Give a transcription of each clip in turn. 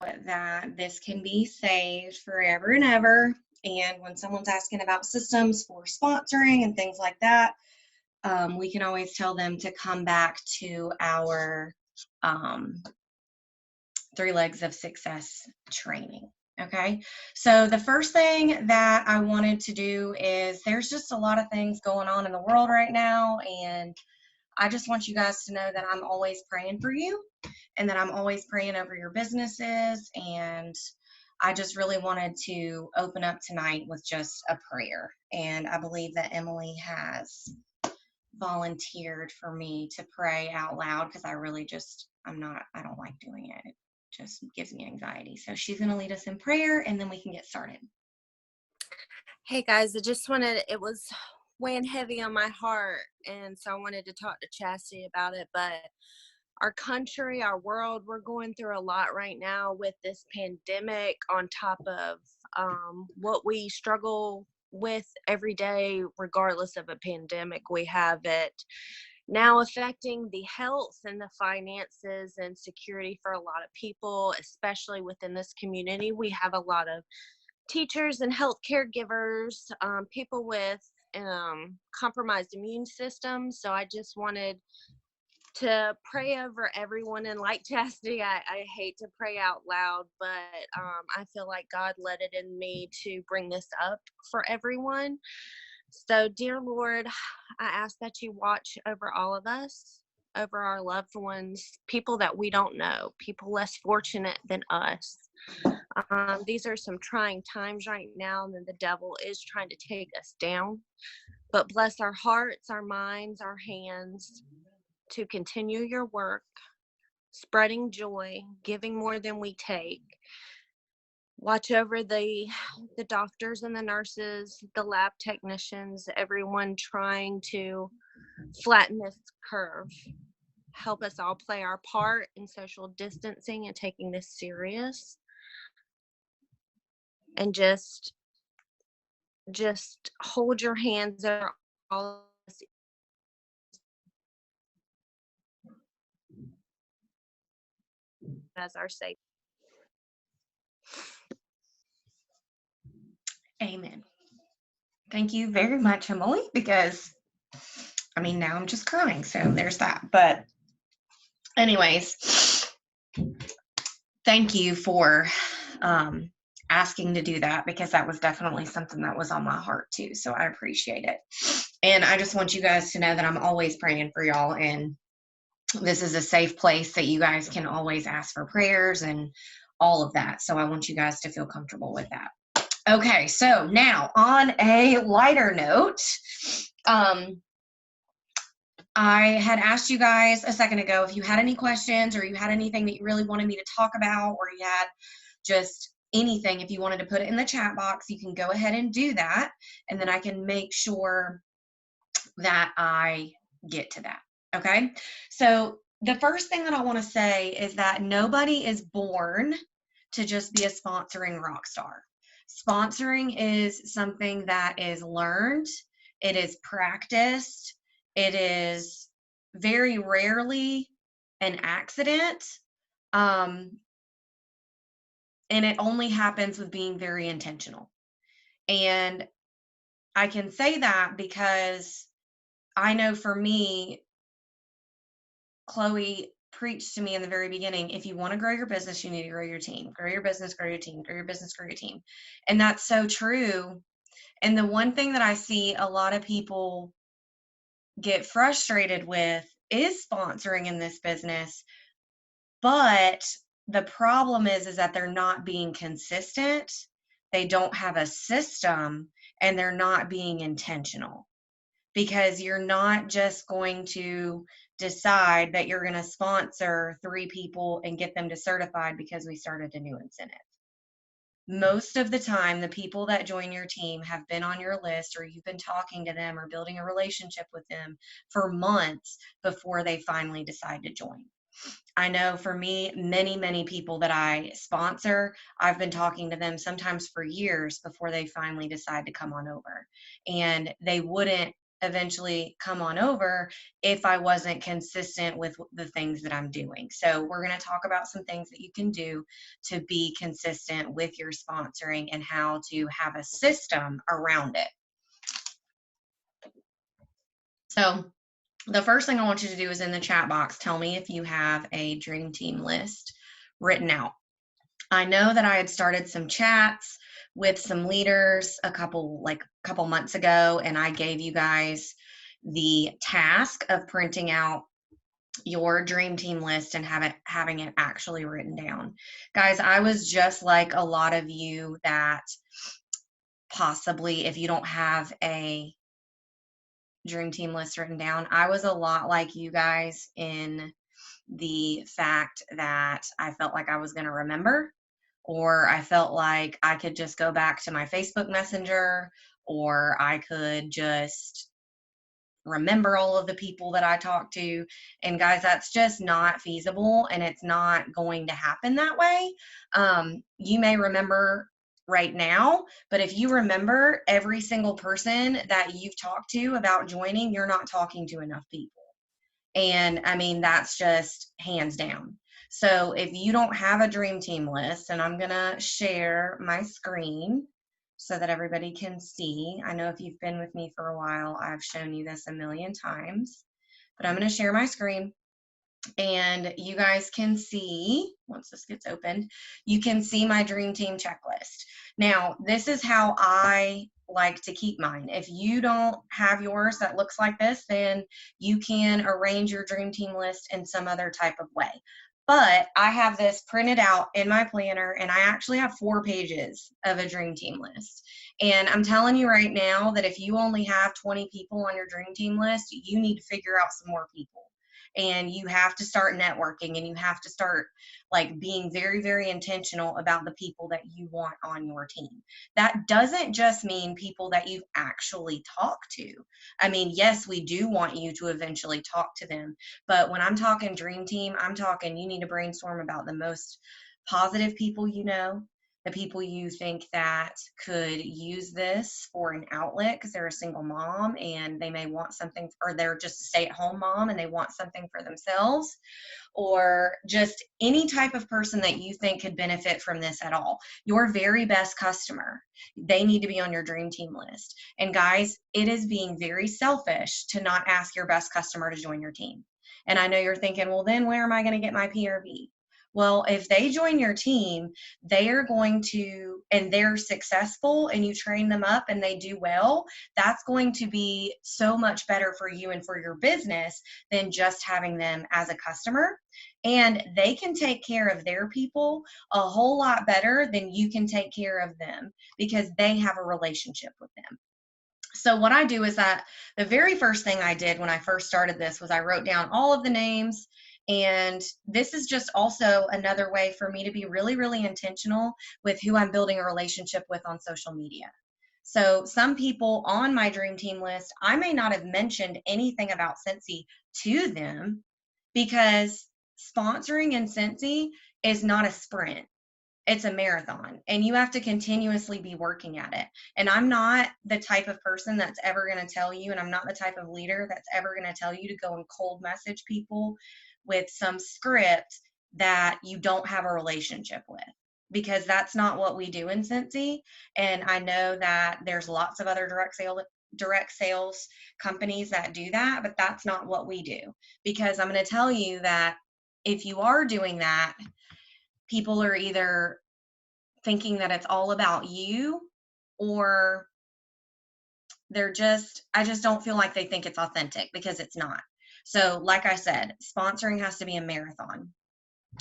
that this can be saved forever and ever. And when someone's asking about systems for sponsoring and things like that, we can always tell them to come back to our um, 3 Legs of Success training. Okay, so the first thing that I wanted to do is there's just a lot of things going on in the world right now, and I just want you guys to know that I'm always praying for you and that I'm always praying over your businesses. And I just really wanted to open up tonight with just a prayer. And I believe that Emily has volunteered for me to pray out loud because I don't like doing it. It just gives me anxiety. So she's going to lead us in prayer and then we can get started. Hey guys, it was weighing heavy on my heart, and so I wanted to talk to Chastity about it. But our country, our world, we're going through a lot right now with this pandemic on top of what we struggle with every day, regardless of a pandemic. We have it now affecting the health and the finances and security for a lot of people, especially within this community. We have a lot of teachers and health caregivers, people with compromised immune systems. So I just wanted to pray over everyone. And like Chastity, I hate to pray out loud, but I feel like God led it in me to bring this up for everyone. So, dear Lord, I ask that you watch over all of us, over our loved ones, people that we don't know, people less fortunate than us. These are some trying times right now, and then the devil is trying to take us down. But bless our hearts, our minds, our hands to continue your work, spreading joy, giving more than we take. Watch over the doctors and the nurses, the lab technicians, everyone trying to flatten this curve. Help us all play our part in social distancing and taking this serious. And just hold your hands over all of us. As our safe. Amen. Thank you very much, Emily, because now I'm just crying. So there's that. But anyways, thank you for asking to do that, because that was definitely something that was on my heart too. So I appreciate it. And I just want you guys to know that I'm always praying for y'all. And this is a safe place that you guys can always ask for prayers and all of that. So I want you guys to feel comfortable with that. Okay, so now on a lighter note, I had asked you guys a second ago if you had any questions or you had anything that you really wanted me to talk about, or you had just anything, if you wanted to put it in the chat box, you can go ahead and do that, and then I can make sure that I get to that. Okay, so the first thing that I want to say is that nobody is born to just be a sponsoring rock star. Sponsoring is something that is learned, it is practiced, it is very rarely an accident, and it only happens with being very intentional. And I can say that because I know for me, Chloe preached to me in the very beginning, if you want to grow your business, you need to grow your team. Grow your business, grow your team, grow your business, grow your team. And that's so true. And the one thing that I see a lot of people get frustrated with is sponsoring in this business. But the problem is that they're not being consistent. They don't have a system, and they're not being intentional. Because you're not just going to decide that you're going to sponsor 3 people and get them to certified because we started a new incentive. Most of the time, the people that join your team have been on your list, or you've been talking to them or building a relationship with them for months before they finally decide to join. I know for me, many people that I sponsor, I've been talking to them sometimes for years before they finally decide to come on over. And they wouldn't eventually come on over if I wasn't consistent with the things that I'm doing. So we're going to talk about some things that you can do to be consistent with your sponsoring and how to have a system around it. So the first thing I want you to do is in the chat box, tell me if you have a dream team list written out. I know that I had started some chats with some leaders a couple months ago, and I gave you guys the task of printing out your dream team list and having it actually written down. Guys, I was just like a lot of you that possibly, if you don't have a dream team list written down, I was a lot like you guys in the fact that I felt like I was going to remember, or I felt like I could just go back to my Facebook Messenger, or I could just remember all of the people that I talked to. And guys, that's just not feasible, and it's not going to happen that way. You may remember right now, but if you remember every single person that you've talked to about joining, you're not talking to enough people. And I mean, that's just hands down. So if you don't have a dream team list, and I'm going to share my screen so that everybody can see. I know if you've been with me for a while, I've shown you this a million times, but I'm going to share my screen and you guys can see, once this gets opened, you can see my dream team checklist. Now, this is how I like to keep mine. If you don't have yours that looks like this, then you can arrange your dream team list in some other type of way. But I have this printed out in my planner, and I actually have 4 pages of a dream team list. And I'm telling you right now that if you only have 20 people on your dream team list, you need to figure out some more people. And you have to start networking, and you have to start like being very, very intentional about the people that you want on your team. That doesn't just mean people that you've actually talked to. I mean, yes, we do want you to eventually talk to them, but when I'm talking dream team, I'm talking you need to brainstorm about the most positive people you know, the people you think that could use this for an outlet because they're a single mom and they may want something, or they're just a stay-at-home mom and they want something for themselves, or just any type of person that you think could benefit from this at all. Your very best customer, they need to be on your dream team list. And guys, it is being very selfish to not ask your best customer to join your team. And I know you're thinking, well, then where am I going to get my PRV? Well, if they join your team, they are going to, and they're successful and you train them up and they do well, that's going to be so much better for you and for your business than just having them as a customer. And they can take care of their people a whole lot better than you can take care of them because they have a relationship with them. So what I do is that the very first thing I did when I first started this was I wrote down all of the names. And this is just also another way for me to be really, really intentional with who I'm building a relationship with on social media. So some people on my dream team list, I may not have mentioned anything about Scentsy to them because sponsoring in Scentsy is not a sprint. It's a marathon, and you have to continuously be working at it. And I'm not the type of person that's ever going to tell you, and I'm not the type of leader that's ever going to tell you to go and cold message people with some script that you don't have a relationship with, because that's not what we do in Scentsy. And I know that there's lots of other direct sales companies that do that, but that's not what we do. Because I'm going to tell you that if you are doing that, people are either thinking that it's all about you, or I just don't feel like they think it's authentic, because it's not. So like I said, sponsoring has to be a marathon.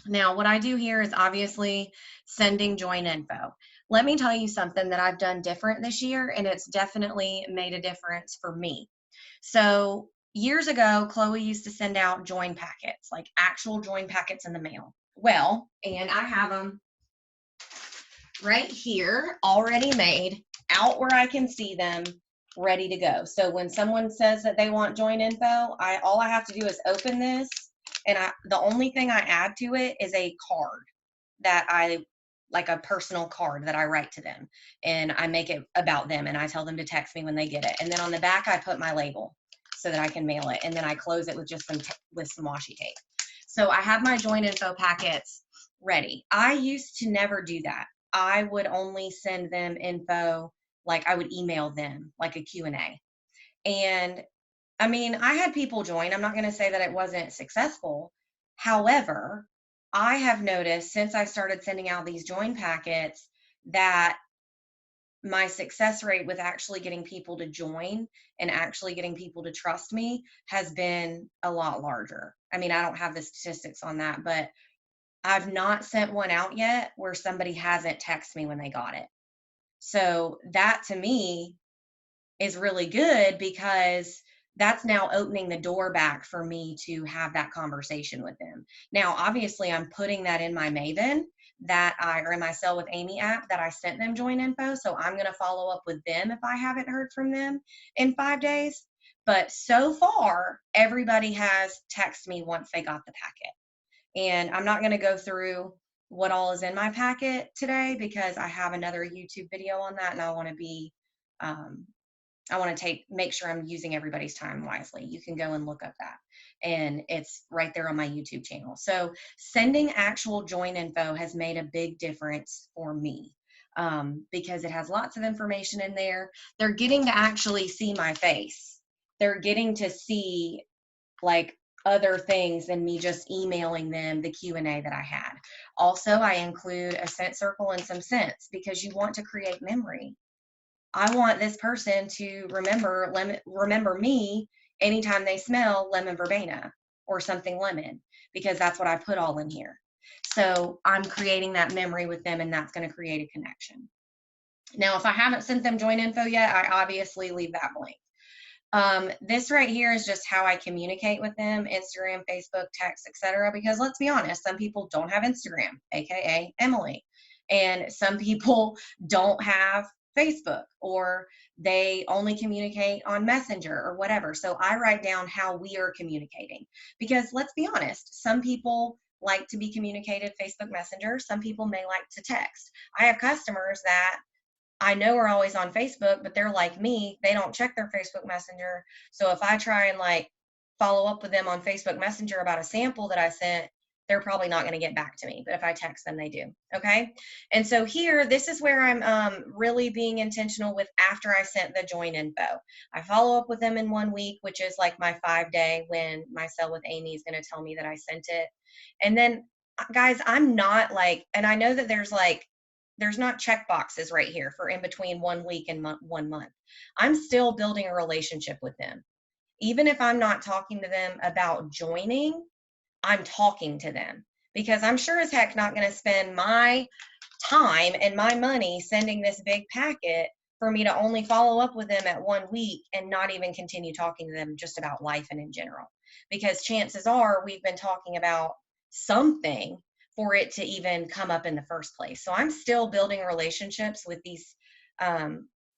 Now, what I do here is obviously sending join info. Let me tell you something that I've done different this year, and it's definitely made a difference for me. So years ago, Chloe used to send out join packets, like actual join packets in the mail. Well, and I have them right here, already made, out where I can see them, ready to go. So when someone says that they want join info, all I have to do is open this, and the only thing I add to it is a card that I like a personal card that I write to them, and I make it about them, and I tell them to text me when they get it. And then on the back, I put my label so that I can mail it. And then I close it with just with some washi tape. So I have my join info packets ready. I used to never do that. I would only send them info, like I would email them like a Q&A. And I mean, I had people join. I'm not going to say that it wasn't successful. However, I have noticed since I started sending out these join packets that my success rate with actually getting people to join and actually getting people to trust me has been a lot larger. I mean, I don't have the statistics on that, but I've not sent one out yet where somebody hasn't texted me when they got it. So that to me is really good because that's now opening the door back for me to have that conversation with them. Now, obviously, I'm putting that in my Maven or in my Sell with Amy app that I sent them join info. So I'm going to follow up with them if I haven't heard from them in 5 days. But so far, everybody has texted me once they got the packet. And I'm not going to go through what all is in my packet today because I have another YouTube video on that, and I want to make sure I'm using everybody's time wisely. You can go and look up that, and it's right there on my YouTube channel. So sending actual join info has made a big difference for me because it has lots of information in there. They're getting to actually see my face. They're getting to see like other things than me just emailing them the Q&A that I had. Also, I include a scent circle and some scents because you want to create memory. I want this person to remember me anytime they smell lemon verbena or something lemon, because that's what I put all in here. So I'm creating that memory with them, and that's going to create a connection. Now, if I haven't sent them join info yet, I obviously leave that blank. This right here is just how I communicate with them: Instagram, Facebook, text, etc. Because let's be honest, some people don't have Instagram, aka Emily, and some people don't have Facebook, or they only communicate on Messenger or whatever. So I write down how we are communicating, because let's be honest, some people like to be communicated Facebook Messenger, some people may like to text. I have customers that I know are always on Facebook, but they're like me, they don't check their Facebook Messenger. So if I try and like follow up with them on Facebook Messenger about a sample that I sent, they're probably not going to get back to me. But if I text them, they do. Okay. And so here, this is where I'm really being intentional with after I sent the join info. I follow up with them in 1 week, which is like my 5-day when my Sell with Amy is going to tell me that I sent it. And then, guys, I'm not like, and I know that there's not check boxes right here for in between 1 week and 1 month. I'm still building a relationship with them. Even if I'm not talking to them about joining, I'm talking to them, because I'm sure as heck not going to spend my time and my money sending this big packet for me to only follow up with them at 1 week and not even continue talking to them just about life and in general. Because chances are we've been talking about something for it to even come up in the first place. So I'm still building relationships with these,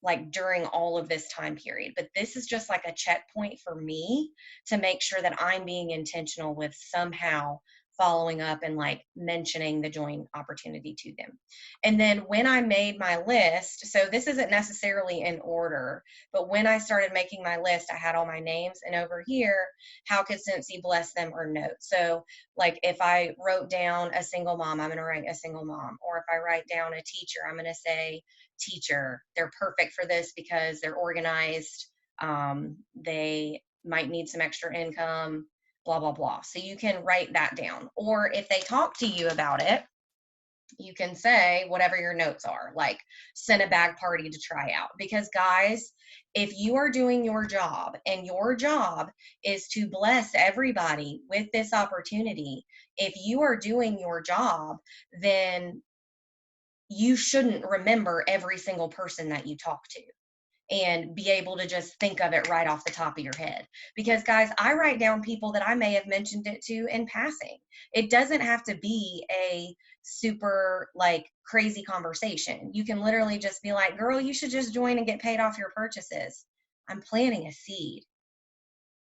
like during all of this time period. But this is just like a checkpoint for me to make sure that I'm being intentional with somehow following up and like mentioning the join opportunity to them. And then when I made my list, so this isn't necessarily in order, but when I started making my list, I had all my names, and over here, how could Scentsy bless them or note? So like if I wrote down a single mom, I'm going to write a single mom. Or if I write down a teacher, I'm going to say teacher. They're perfect for this because they're organized. They might need some extra income, blah, blah, blah. So you can write that down. Or if they talk to you about it, you can say whatever your notes are, like send a bag party to try out. Because guys, if you are doing your job and your job is to bless everybody with this opportunity, if you are doing your job, then you shouldn't remember every single person that you talk to and be able to just think of it right off the top of your head. Because guys, I write down people that I may have mentioned it to in passing. It doesn't have to be a super like crazy conversation. You can literally just be like, girl, you should just join and get paid off your purchases. I'm planting a seed,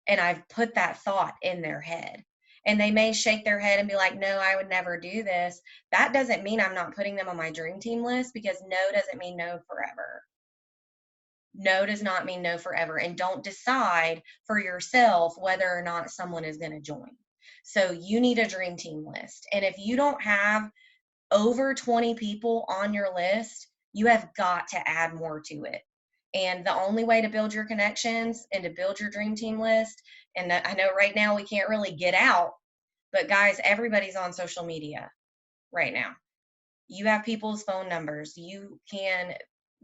and I've put that thought in their head. and they may shake their head and be like, no, I would never do this. That doesn't mean I'm not putting them on my dream team list, because no doesn't mean no forever. No does not mean no forever. And don't decide for yourself whether or not someone is going to join. So you need a dream team list. And if you don't have over 20 people on your list, you have got to add more to it. And the only way to build your connections and to build your dream team list, and I know right now we can't really get out, but guys, everybody's on social media right now. You have people's phone numbers. You can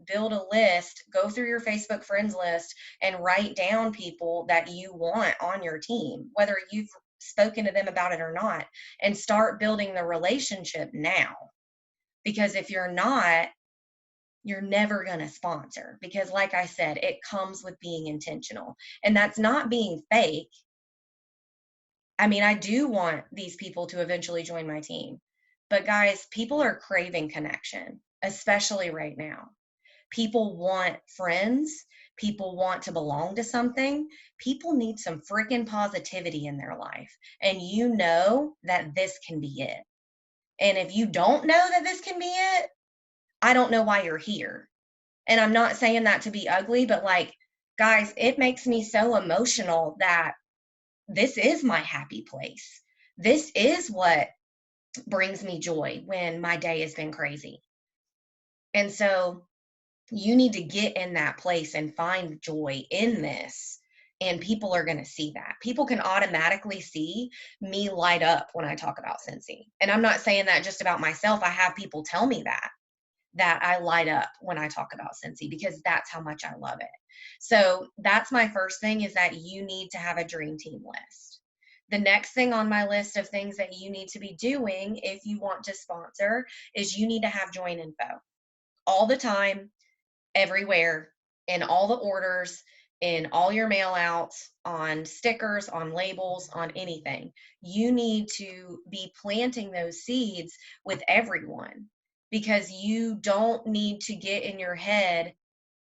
build a list, go through your Facebook friends list, and write down people that you want on your team, whether you've spoken to them about it or not, and start building the relationship now. Because if you're not, you're never going to sponsor, because like I said, it comes with being intentional, and that's not being fake. I mean, I do want these people to eventually join my team, but guys, people are craving connection, especially right now. People want friends. People want to belong to something. People need some freaking positivity in their life. And you know that this can be it. And if you don't know that this can be it, I don't know why you're here. And I'm not saying that to be ugly, but like, guys, it makes me so emotional that this is my happy place. This is what brings me joy when my day has been crazy. And so you need to get in that place and find joy in this. And people are going to see that. People can automatically see me light up when I talk about Scentsy. And I'm not saying that just about myself. I have people tell me that I light up when I talk about Scentsy, because that's how much I love it. So that's my first thing, is that you need to have a dream team list. The next thing on my list of things that you need to be doing if you want to sponsor is you need to have join info all the time, everywhere, in all the orders, in all your mail outs, on stickers, on labels, on anything. You need to be planting those seeds with everyone, because you don't need to get in your head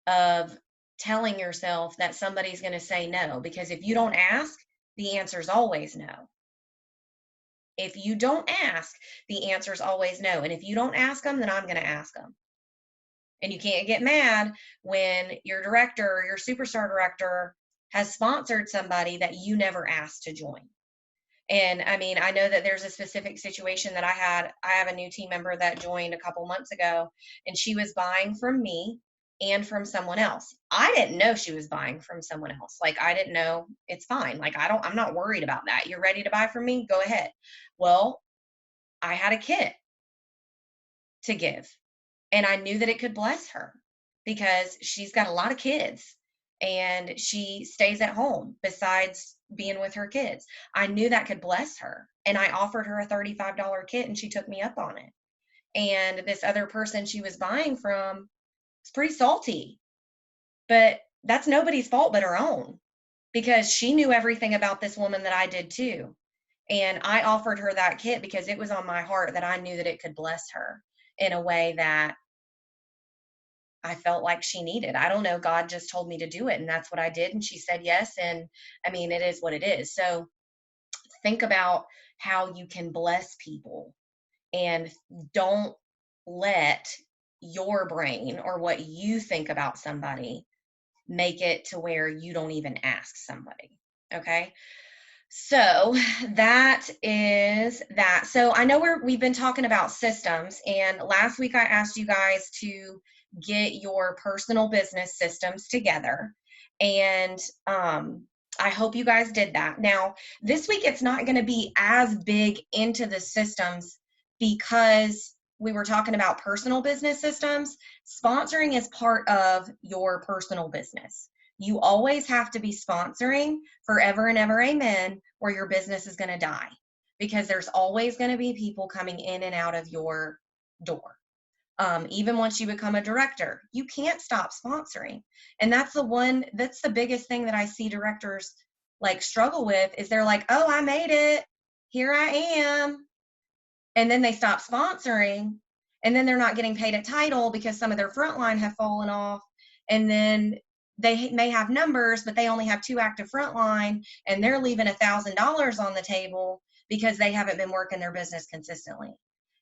of telling yourself that somebody's going to say no, because if you don't ask, the answer is always no. If you don't ask, the answer is always no. And if you don't ask them, then I'm going to ask them. And you can't get mad when your director or your superstar director has sponsored somebody that you never asked to join. And I mean, I know that there's a specific situation that I have a new team member that joined a couple months ago, and she was buying from me and from someone else. I didn't know she was buying from someone else. Like, I didn't know. It's fine. Like, I'm not worried about that. You're ready to buy from me? Go ahead. Well, I had a kit to give, and I knew that it could bless her because she's got a lot of kids and she stays at home besides being with her kids. I knew that could bless her, and I offered her a $35 kit, and she took me up on it. And this other person she was buying from was pretty salty, but that's nobody's fault but her own, because she knew everything about this woman that I did too. And I offered her that kit because it was on my heart that I knew that it could bless her in a way that I felt like she needed. I don't know. God just told me to do it, and that's what I did. And she said yes. And I mean, it is what it is. So think about how you can bless people, and don't let your brain or what you think about somebody make it to where you don't even ask somebody. Okay. So that is that. So I know we've been talking about systems, and last week I asked you guys to get your personal business systems together, and I hope you guys did that. Now, this week it's not going to be as big into the systems because we were talking about personal business systems. Sponsoring is part of your personal business. You always have to be sponsoring forever and ever, amen, or your business is going to die, because there's always going to be people coming in and out of your door. Even once you become a director, you can't stop sponsoring. And that's the biggest thing that I see directors like struggle with, is they're like, oh, I made it. Here I am. And then they stop sponsoring, and then they're not getting paid at title because some of their frontline have fallen off. And then they may have numbers, but they only have 2 active frontline, and they're leaving $1,000 on the table because they haven't been working their business consistently.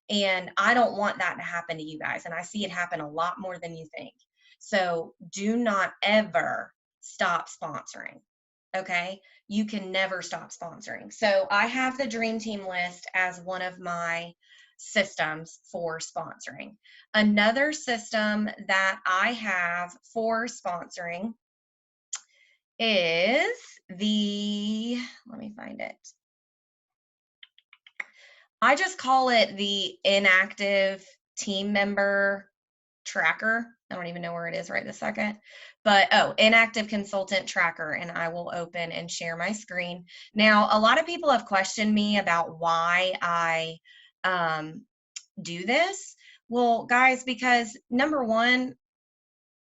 And I don't want that to happen to you guys. And I see it happen a lot more than you think. So do not ever stop sponsoring. Okay. You can never stop sponsoring. So I have the Dream Team list as one of my systems for sponsoring. Another system that I have for sponsoring is let me find it. I just call it the inactive team member tracker. I don't even know where it is right this second, but inactive consultant tracker. And I will open and share my screen. Now, a lot of people have questioned me about why I do this. Well, guys, because number one,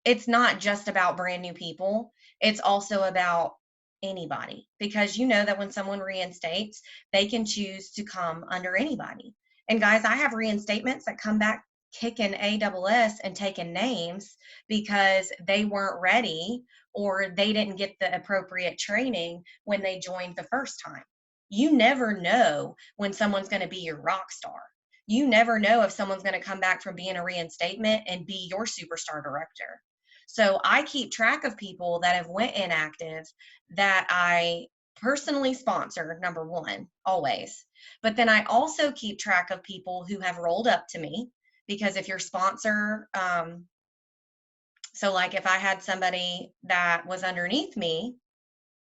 it's not just about brand new people. It's also about anybody, because you know that when someone reinstates, they can choose to come under anybody. And guys, I have reinstatements that come back kicking ASS and taking names because they weren't ready or they didn't get the appropriate training when they joined the first time. You never know when someone's going to be your rock star. You never know if someone's going to come back from being a reinstatement and be your superstar director. So I keep track of people that have went inactive that I personally sponsor, number one, always. But then I also keep track of people who have rolled up to me, because if your sponsor, so like if I had somebody that was underneath me,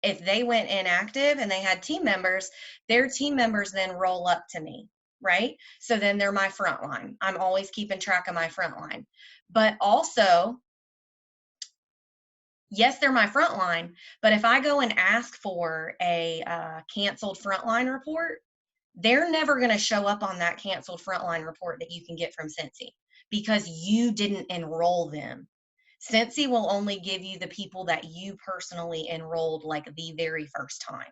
if they went inactive and they had team members, their team members then roll up to me, right? So then they're my front line. I'm always keeping track of my front line. But also, yes, they're my front line, but if I go and ask for a canceled frontline report, they're never going to show up on that canceled frontline report that you can get from Cincy, because you didn't enroll them. Cincy will only give you the people that you personally enrolled like the very first time.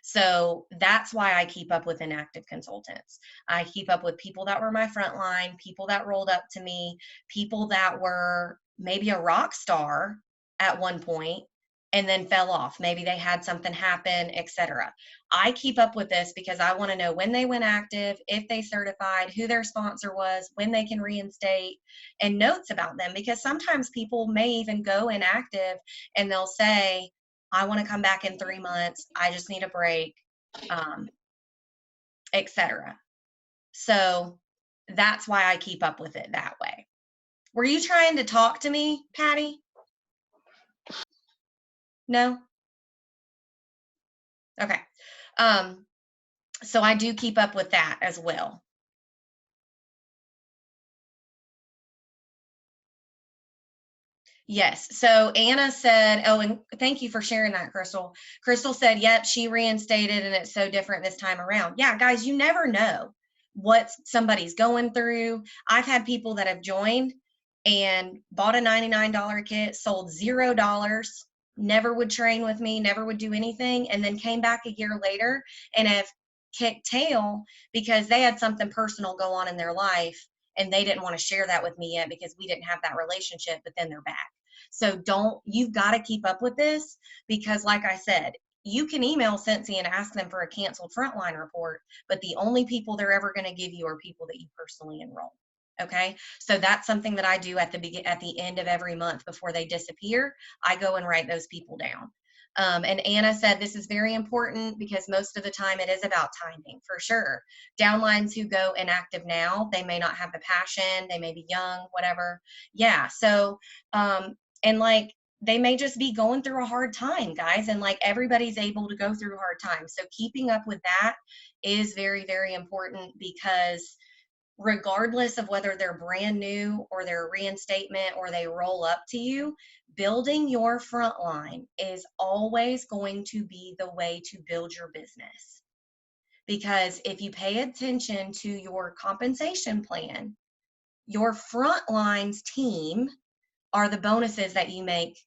So that's why I keep up with inactive consultants. I keep up with people that were my front line, people that rolled up to me, people that were maybe a rock star at one point and then fell off. Maybe they had something happen, etc. I keep up with this because I want to know when they went active, if they certified, who their sponsor was, when they can reinstate, and notes about them, because sometimes people may even go inactive and they'll say, I want to come back in 3 months. I just need a break, etc. So that's why I keep up with it that way. Were you trying to talk to me, Patty? No? Okay. So I do keep up with that as well. Yes. So Anna said, oh, and thank you for sharing that, Crystal. Crystal said, yep, she reinstated and it's so different this time around. Yeah, guys, you never know what somebody's going through. I've had people that have joined and bought a $99 kit, sold $0, never would train with me, never would do anything, and then came back a year later and have kicked tail because they had something personal go on in their life and they didn't want to share that with me yet because we didn't have that relationship, but then they're back. So you've got to keep up with this, because like I said, you can email Cincy and ask them for a canceled frontline report, but the only people they're ever going to give you are people that you personally enroll. Okay. So that's something that I do at the end of every month before they disappear. I go and write those people down. And Anna said, this is very important because most of the time it is about timing, for sure. Downlines who go inactive now, they may not have the passion, they may be young, whatever. Yeah. So, and like, they may just be going through a hard time, guys, and like everybody's able to go through hard times. So keeping up with that is very, very important, because regardless of whether they're brand new or they're reinstatement or they roll up to you, building your front line is always going to be the way to build your business. Because if you pay attention to your compensation plan, your front lines team are the bonuses that you make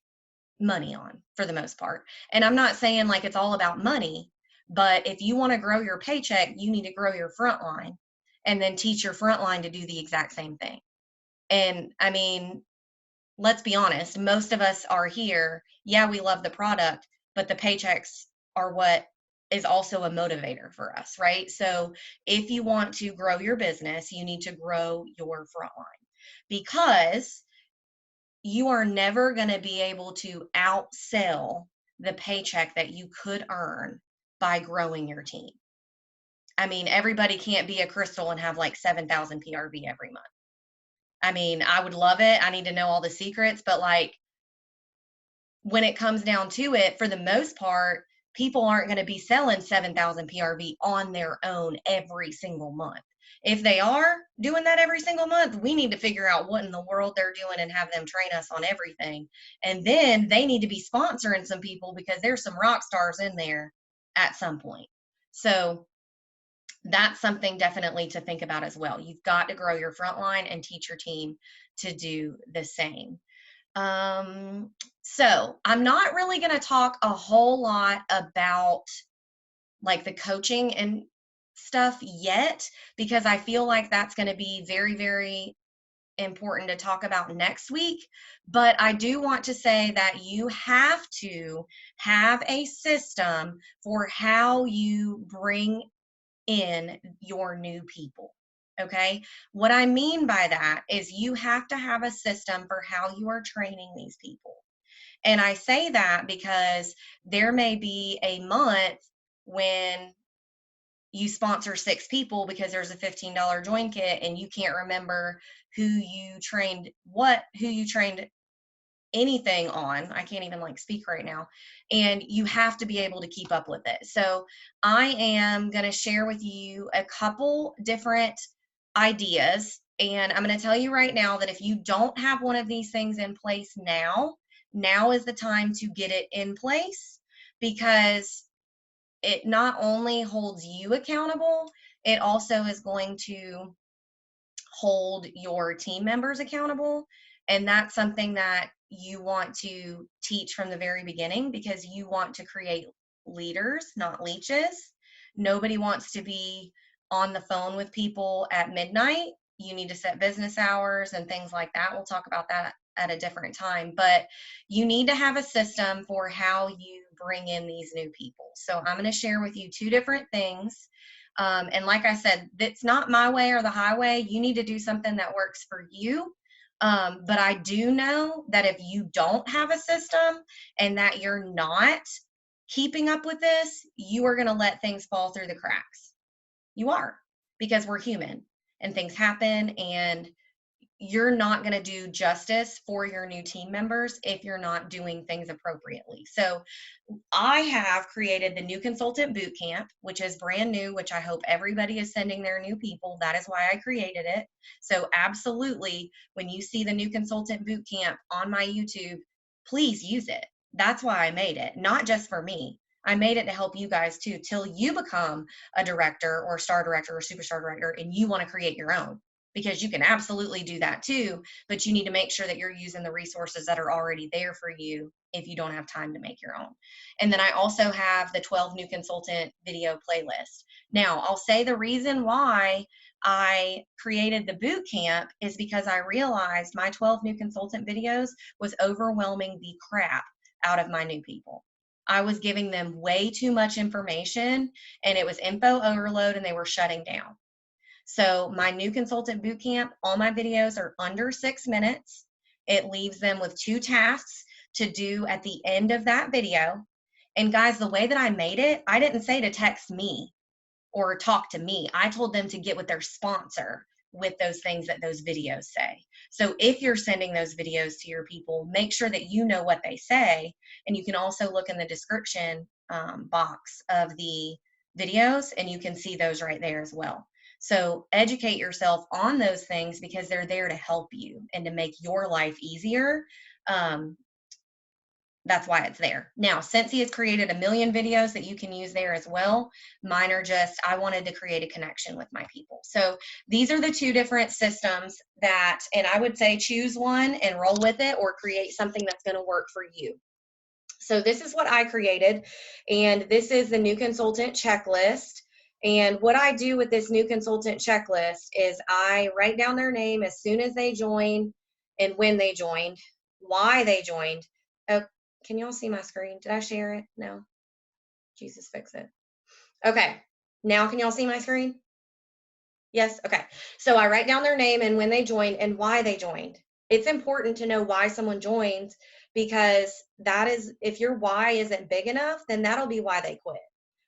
money on for the most part. And I'm not saying like it's all about money, but if you want to grow your paycheck, you need to grow your front line and then teach your front line to do the exact same thing. And I mean, let's be honest, most of us are here. Yeah, we love the product, but the paychecks are what is also a motivator for us, right? So if you want to grow your business, you need to grow your front line, because you are never going to be able to outsell the paycheck that you could earn by growing your team. I mean, everybody can't be a Crystal and have like 7,000 PRV every month. I mean, I would love it. I need to know all the secrets, but like when it comes down to it, for the most part, people aren't going to be selling 7,000 PRV on their own every single month. If they are doing that every single month, we need to figure out what in the world they're doing and have them train us on everything. And then they need to be sponsoring some people, because there's some rock stars in there at some point. So that's something definitely to think about as well. You've got to grow your front line and teach your team to do the same. So I'm not really going to talk a whole lot about like the coaching and stuff yet, because I feel like that's going to be very, very important to talk about next week. But I do want to say that you have to have a system for how you bring in your new people. Okay. What I mean by that is you have to have a system for how you are training these people. And I say that because there may be a month when you sponsor 6 people because there's a $15 join kit and you can't remember who you trained anything on. I can't even like speak right now. And you have to be able to keep up with it. So I am going to share with you a couple different ideas. And I'm going to tell you right now that if you don't have one of these things in place now is the time to get it in place, because it not only holds you accountable, it also is going to hold your team members accountable. And that's something that you want to teach from the very beginning, because you want to create leaders, not leeches. Nobody wants to be on the phone with people at midnight. You need to set business hours and things like that. We'll talk about that at a different time, but you need to have a system for how you bring in these new people. So I'm going to share with you 2 different things. And like I said, it's not my way or the highway. You need to do something that works for you. But I do know that if you don't have a system and that you're not keeping up with this, you are going to let things fall through the cracks. You are, because we're human and things happen, and you're not going to do justice for your new team members if you're not doing things appropriately. So I have created the New Consultant Boot Camp, which is brand new, which I hope everybody is sending their new people. That is why I created it. So absolutely, when you see the New Consultant Boot Camp on my YouTube, please use it. That's why I made it, not just for me. I made it to help you guys too, till you become a director or star director or superstar director and you want to create your own, because you can absolutely do that too, but you need to make sure that you're using the resources that are already there for you if you don't have time to make your own. And then I also have the 12 New Consultant video playlist. Now, I'll say the reason why I created the boot camp is because I realized my 12 New Consultant videos was overwhelming the crap out of my new people. I was giving them way too much information, and it was info overload, and they were shutting down. So my New Consultant Bootcamp, all my videos are under 6 minutes. It leaves them with 2 tasks to do at the end of that video. And guys, the way that I made it, I didn't say to text me or talk to me. I told them to get with their sponsor with those things that those videos say. So if you're sending those videos to your people, make sure that you know what they say. And you can also look in the description box of the videos, and you can see those right there as well. So educate yourself on those things, because they're there to help you and to make your life easier. That's why it's there. Now, Scentsy has created a million videos that you can use there as well. Mine are just, I wanted to create a connection with my people. So these are the 2 different systems that, and I would say choose one and roll with it, or create something that's going to work for you. So this is what I created, and this is the New Consultant checklist. And what I do with this New Consultant checklist is I write down their name as soon as they join, and when they joined, why they joined. Oh, can y'all see my screen? Did I share it? No. Jesus, fix it. Okay. Now can y'all see my screen? Yes? Okay. So I write down their name and when they joined and why they joined. It's important to know why someone joins because that is, if your why isn't big enough, then that'll be why they quit.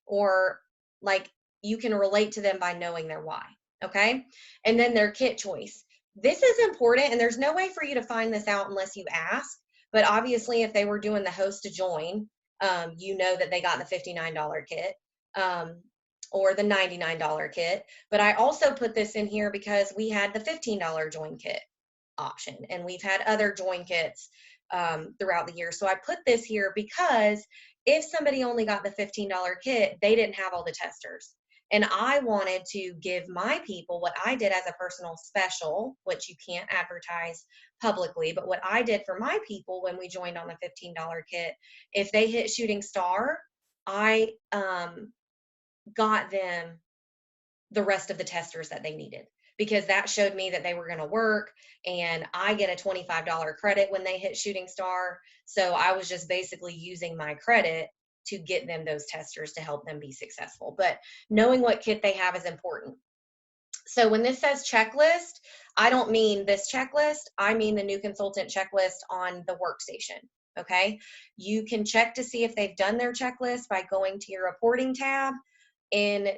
Or like you can relate to them by knowing their why. Okay. And then their kit choice. This is important and there's no way for you to find this out unless you ask. But obviously, if they were doing the host to join, you know that they got the $59 kit. Or the $99 kit. But I also put this in here because we had the $15 join kit option and we've had other join kits throughout the year. So I put this here because if somebody only got the $15 kit, they didn't have all the testers. And I wanted to give my people what I did as a personal special, which you can't advertise publicly, but what I did for my people when we joined on the $15 kit, if they hit shooting star, I got them the rest of the testers that they needed because that showed me that they were going to work and I get a $25 credit when they hit shooting star. So I was just basically using my credit to get them those testers to help them be successful. But knowing what kit they have is important. So when this says checklist, I don't mean this checklist. I mean the new consultant checklist on the workstation. Okay. You can check to see if they've done their checklist by going to your reporting tab and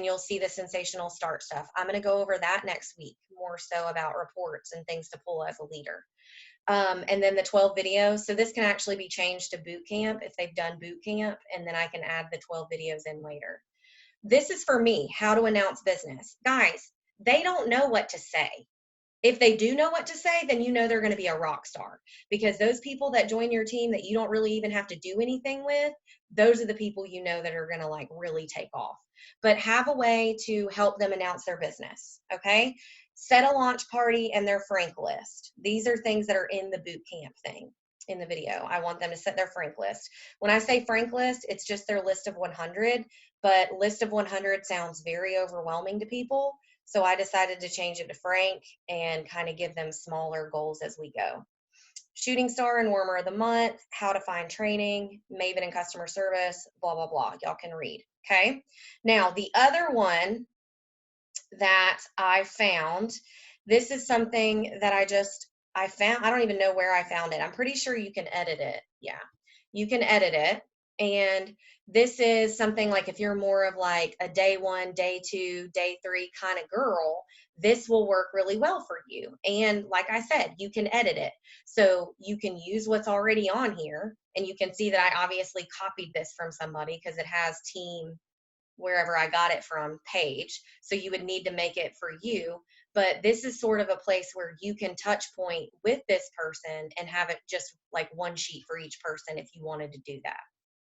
you'll see the sensational start stuff. I'm going to go over that next week, more so about reports and things to pull as a leader. And then the 12 videos. So this can actually be changed to boot camp if they've done boot camp, and then I can add the 12 videos in later. This is for me, how to announce business. Guys, they don't know what to say. If they do know what to say, then you know they're going to be a rock star because those people that join your team that you don't really even have to do anything with, those are the people you know that are going to like really take off. But have a way to help them announce their business, okay? Set a launch party and their frank list. These are things that are in the boot camp thing in the video. I want them to set their frank list. When I say frank list, it's just their list of 100, but list of 100 sounds very overwhelming to people. So I decided to change it to frank and kind of give them smaller goals as we go. Shooting star and warmer of the month, how to find training, Maven and customer service, blah, blah, blah. Y'all can read. Okay. Now, the other one that I found, this is something that I found, I don't even know where I found it. I'm pretty sure you can edit it. Yeah, you can edit it. And this is something like if you're more of like a day one, day two, day three kind of girl, this will work really well for you. And like I said, you can edit it. So you can use what's already on here. And you can see that I obviously copied this from somebody because it has team wherever I got it from page. So you would need to make it for you. But this is sort of a place where you can touch point with this person and have it just like one sheet for each person if you wanted to do that.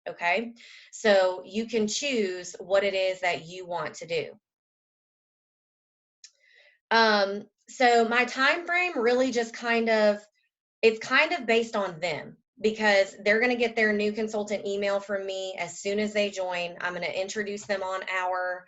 Okay. So you can choose what it is that you want to do. So my time frame really just it's kind of based on them because they're going to get their new consultant email from me as soon as they join. I'm going to introduce them on our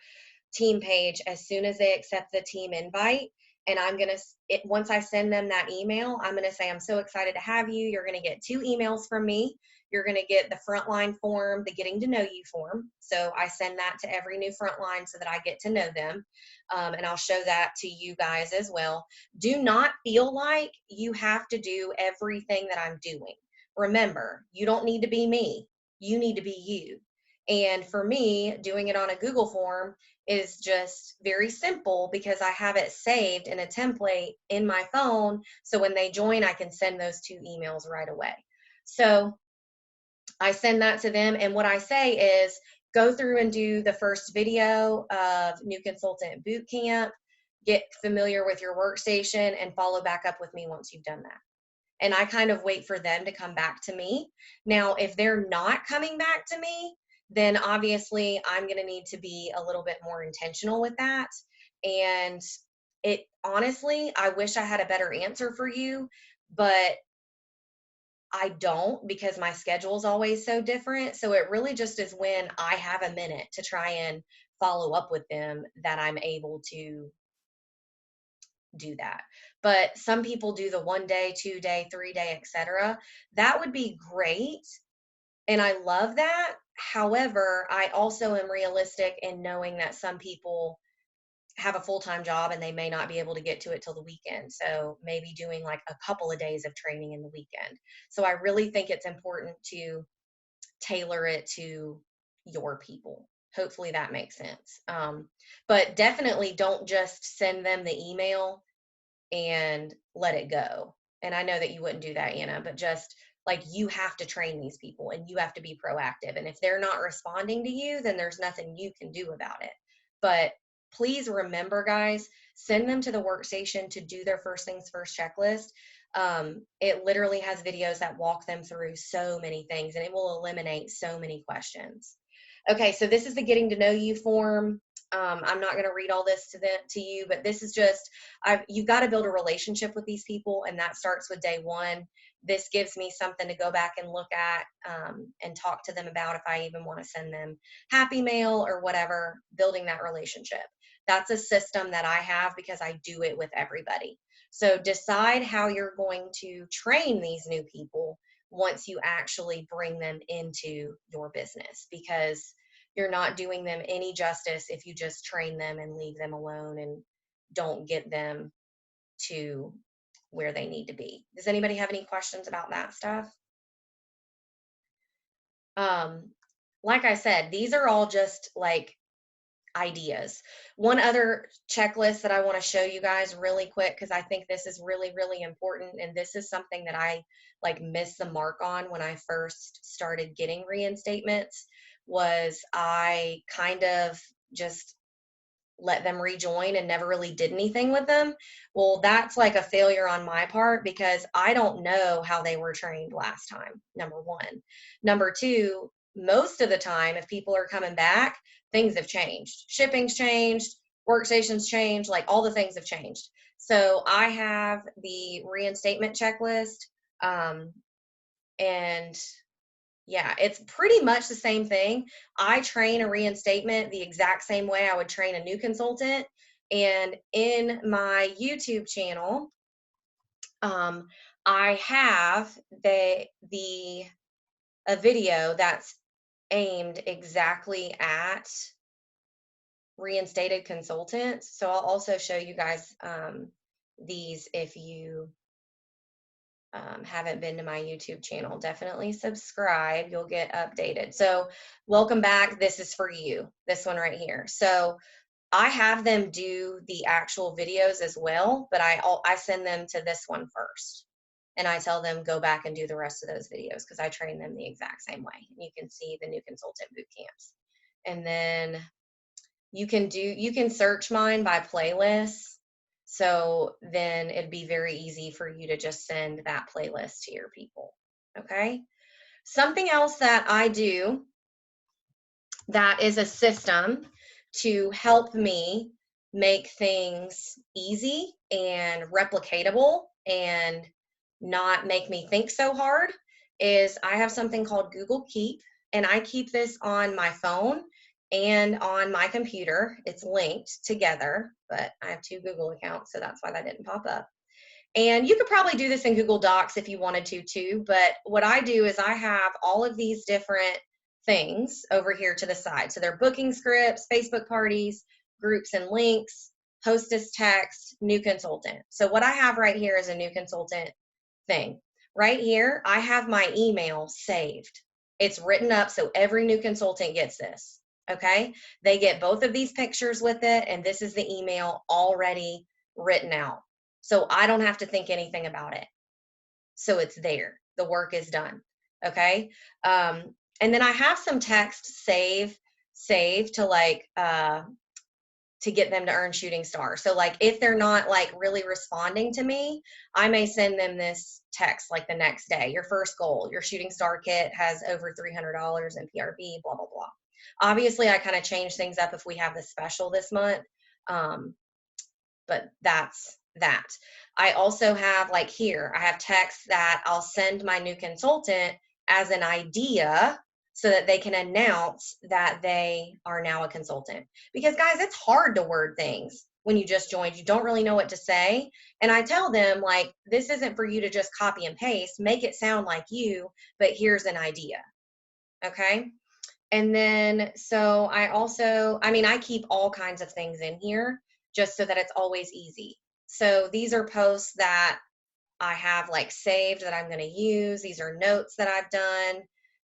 team page as soon as they accept the team invite. And I'm going to, once I send them that email, I'm going to say, I'm so excited to have you. You're going to get 2 emails from me. You're going to get the frontline form, the getting to know you form. So I send that to every new frontline so that I get to know them. And I'll show that to you guys as well. Do not feel like you have to do everything that I'm doing. Remember, you don't need to be me. You need to be you. And for me, doing it on a Google form is just very simple because I have it saved in a template in my phone. So when they join, I can send those 2 emails right away. So I send that to them. And what I say is go through and do the first video of New Consultant Bootcamp, get familiar with your workstation, and follow back up with me once you've done that. And I kind of wait for them to come back to me. Now, if they're not coming back to me, then obviously I'm going to need to be a little bit more intentional with that. And it honestly, I wish I had a better answer for you, but I don't because my schedule is always so different. So it really just is when I have a minute to try and follow up with them that I'm able to do that. But some people do the 1 day, 2 day, 3 day, etc. That would be great. And I love that. However, I also am realistic in knowing that some people have a full-time job and they may not be able to get to it till the weekend. So maybe doing like a couple of days of training in the weekend. So I really think it's important to tailor it to your people. Hopefully that makes sense. But definitely don't just send them the email and let it go. And I know that you wouldn't do that, Anna, but just like you have to train these people and you have to be proactive. And if they're not responding to you, then there's nothing you can do about it. But please remember, guys, send them to the workstation to do their first things first checklist. It literally has videos that walk them through so many things and it will eliminate so many questions. Okay, so this is the getting to know you form. I'm not going to read all this to you, but this is just, you've got to build a relationship with these people, and that starts with day one. This gives me something to go back and look at and talk to them about if I even want to send them happy mail or whatever, building that relationship. That's a system that I have because I do it with everybody. So decide how you're going to train these new people once you actually bring them into your business, because you're not doing them any justice if you just train them and leave them alone and don't get them to where they need to be. Does anybody have any questions about that stuff? Like I said, these are all just like ideas. One other checklist that I want to show you guys really quick, because I think this is really, really important. And this is something that I like missed the mark on when I first started getting reinstatements, was I kind of just let them rejoin and never really did anything with them. Well, that's like a failure on my part because I don't know how they were trained last time, number one. Number two, most of the time, if people are coming back, things have changed. Shipping's changed, workstations changed, like all the things have changed. So I have the reinstatement checklist, and yeah, it's pretty much the same thing. I train a reinstatement the exact same way I would train a new consultant. And in my YouTube channel, I have a video that's aimed exactly at reinstated consultants. So I'll also show you guys these if you haven't been to my YouTube channel. Definitely subscribe. You'll get updated. So welcome back. This is for you, this one right here. So I have them do the actual videos as well, but I send them to this one first. And I tell them go back and do the rest of those videos because I train them the exact same way. And you can see the new consultant boot camps. And then you can search mine by playlists. So then it'd be very easy for you to just send that playlist to your people. Okay. Something else that I do that is a system to help me make things easy and replicatable and not make me think so hard is I have something called Google Keep, and I keep this on my phone and on my computer. It's linked together, but I have two Google accounts, so that's why that didn't pop up. And you could probably do this in Google Docs if you wanted to too, but what I do is I have all of these different things over here to the side. So they're booking scripts, Facebook parties, groups and links, hostess text, new consultant. So what I have right here is a new consultant thing. Right here, I have my email saved. It's written up so every new consultant gets this. Okay. They get both of these pictures with it, and this is the email already written out. So I don't have to think anything about it. So it's there. The work is done. Okay. And then I have some text save to like to get them to earn shooting star. So like if they're not like really responding to me, I may send them this text like the next day. Your first goal, your shooting star kit has over $300 in PRV, blah, blah, blah. Obviously, I kind of change things up if we have the special this month. But that's that. I also have like here, I have texts that I'll send my new consultant as an idea so that they can announce that they are now a consultant. Because guys, it's hard to word things when you just joined. You don't really know what to say. And I tell them like, this isn't for you to just copy and paste, make it sound like you, but here's an idea. Okay. And then, so I mean, I keep all kinds of things in here just so that it's always easy. So these are posts that I have like saved that I'm going to use. These are notes that I've done.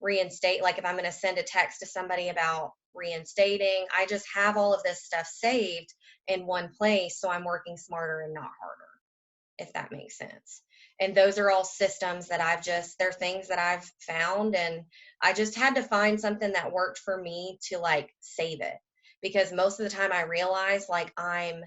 Reinstate, like if I'm going to send a text to somebody about reinstating, I just have all of this stuff saved in one place. So I'm working smarter and not harder, if that makes sense. And those are all systems that they're things that I've found. And I just had to find something that worked for me to like save it. Because most of the time I realize like I'm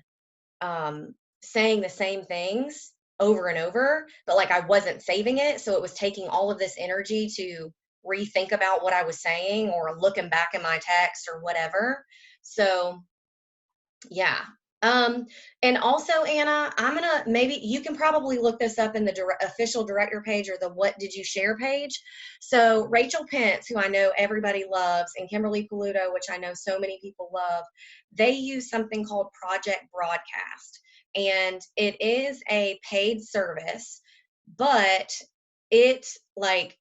saying the same things over and over, but like I wasn't saving it. So it was taking all of this energy to rethink about what I was saying or looking back in my text or whatever. So yeah. Um, and also, Anna, maybe you can probably look this up in the official director page or the What Did You Share page. So Rachel Pence, who I know everybody loves, and Kimberly Paluto, which I know so many people love, they use something called Project Broadcast. And it is a paid service, but it like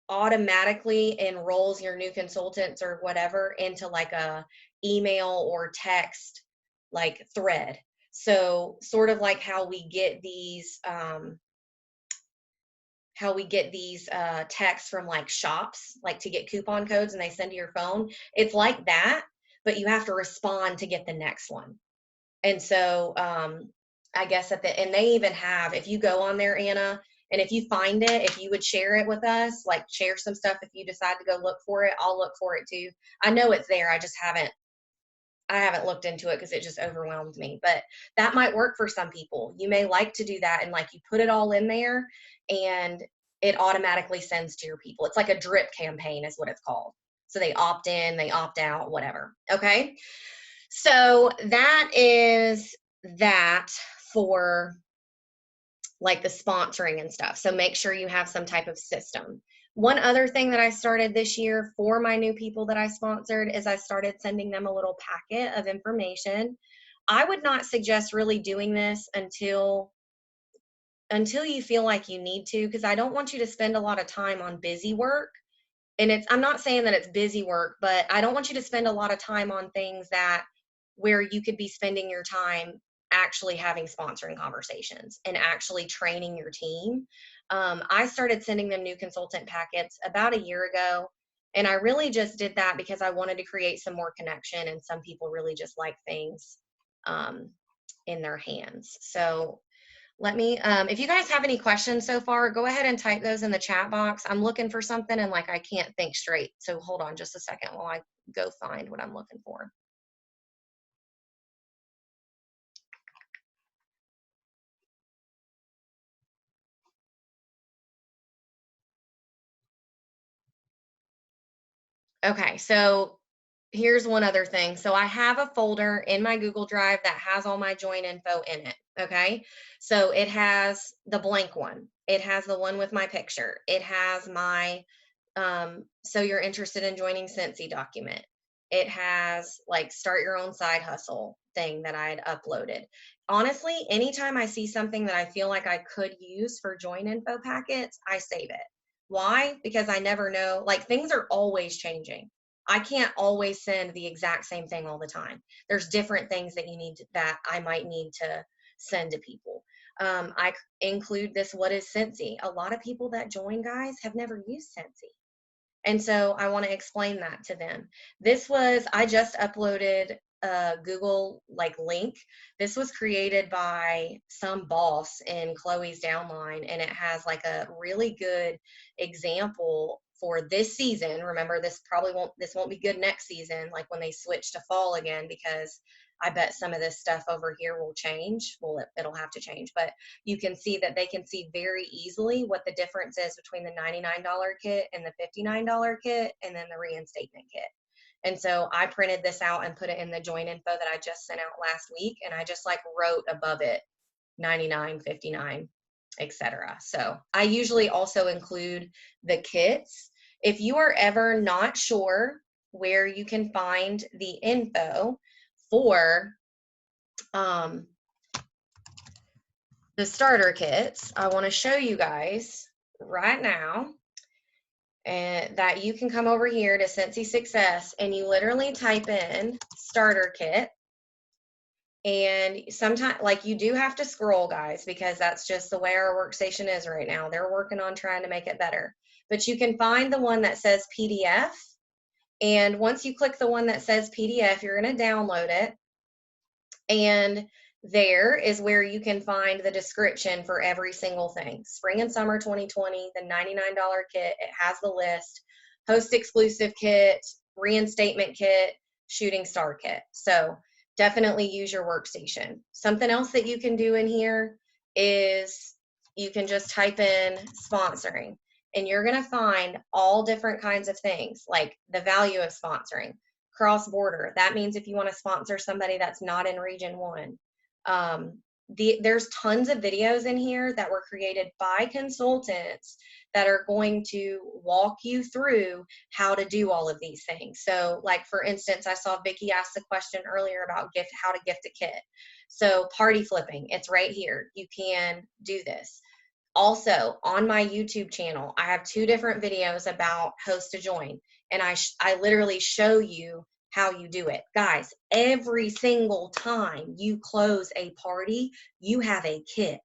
automatically enrolls your new consultants or whatever into like a email or text like thread. So sort of like how we get these texts from like shops, like to get coupon codes and they send to your phone. It's like that, but you have to respond to get the next one. And so I guess and they even have, if you go on there, Anna, and if you find it, if you would share it with us, like share some stuff, if you decide to go look for it, I'll look for it too. I know it's there. I haven't looked into it because it just overwhelmed me, but that might work for some people. You may like to do that and like you put it all in there and it automatically sends to your people. It's like a drip campaign is what it's called. So they opt in, they opt out, whatever. Okay. So that is that for like the sponsoring and stuff. So make sure you have some type of system. One other thing that I started this year for my new people that I sponsored is I started sending them a little packet of information. I would not suggest really doing this until you feel like you need to, because I don't want you to spend a lot of time on busy work. And I'm not saying that it's busy work, but I don't want you to spend a lot of time on things that where you could be spending your time actually having sponsoring conversations and actually training your team. I started sending them new consultant packets about a year ago. And I really just did that because I wanted to create some more connection. And some people really just like things um, in their hands. So let me, if you guys have any questions so far, go ahead and type those in the chat box. I'm looking for something and like I can't think straight. So hold on just a second while I go find what I'm looking for. Okay, so here's one other thing. So I have a folder in my Google Drive that has all my join info in it. Okay, so it has the blank one. It has the one with my picture. It has my so you're interested in joining Cincy document. It has like start your own side hustle thing that I had uploaded. Honestly, anytime I see something that I feel like I could use for join info packets, I save it. Why? Because I never know, like things are always changing. I can't always send the exact same thing all the time. There's different things that that I might need to send to people. I include this, what is Cincy? A lot of people that join, guys, have never used Cincy. And so I want to explain that to them. I just uploaded a Google like link. This was created by some boss in Chloe's downline, and it has like a really good example for this season. Remember, this won't be good next season, like when they switch to fall again, because I bet some of this stuff over here will change. Well, it'll have to change, but you can see that they can see very easily what the difference is between the $99 kit and the $59 kit and then the reinstatement kit. And so I printed this out and put it in the join info that I just sent out last week. And I just like wrote above it 99, 59, etc. So I usually also include the kits. If you are ever not sure where you can find the info for the starter kits, I want to show you guys right now. and that you can come over here to Scentsy Success and you literally type in starter kit. And sometimes, like, you do have to scroll, guys, because that's just the way our workstation is right now. They're working on trying to make it better. But you can find the one that says PDF. And once you click the one that says PDF, you're going to download it. And there is where you can find the description for every single thing. Spring and summer 2020, the $99 kit. It has the list. Host exclusive kit, reinstatement kit, shooting star kit. So definitely use your workstation. Something else that you can do in here is you can just type in sponsoring, and you're going to find all different kinds of things, like the value of sponsoring. Cross border, that means if you want to sponsor somebody that's not in region 1. There's tons of videos in here that were created by consultants that are going to walk you through how to do all of these things. So, like, for instance, I saw Vicki ask a question earlier about how to gift a kit. So party flipping, it's right here. You can do this. Also, on my YouTube channel, I have 2 different videos about host to join, and I literally show you how you do it. Guys, every single time you close a party, you have a kit.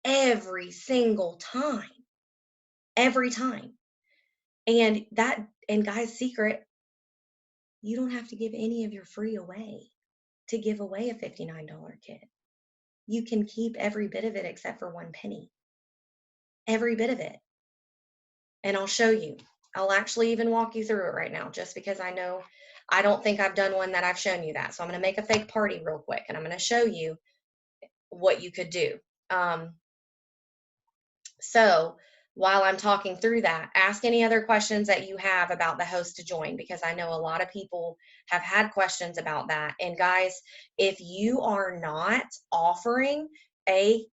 Every single time. Every time. And guys, secret, you don't have to give any of your free away to give away a $59 kit. You can keep every bit of it except for 1 penny. Every bit of it. And I'll show you. I'll actually even walk you through it right now, just because I don't think I've done one that I've shown you that. So I'm going to make a fake party real quick, and I'm going to show you what you could do. So while I'm talking through that, ask any other questions that you have about the host to join, because I know a lot of people have had questions about that. And guys, if you are not offering a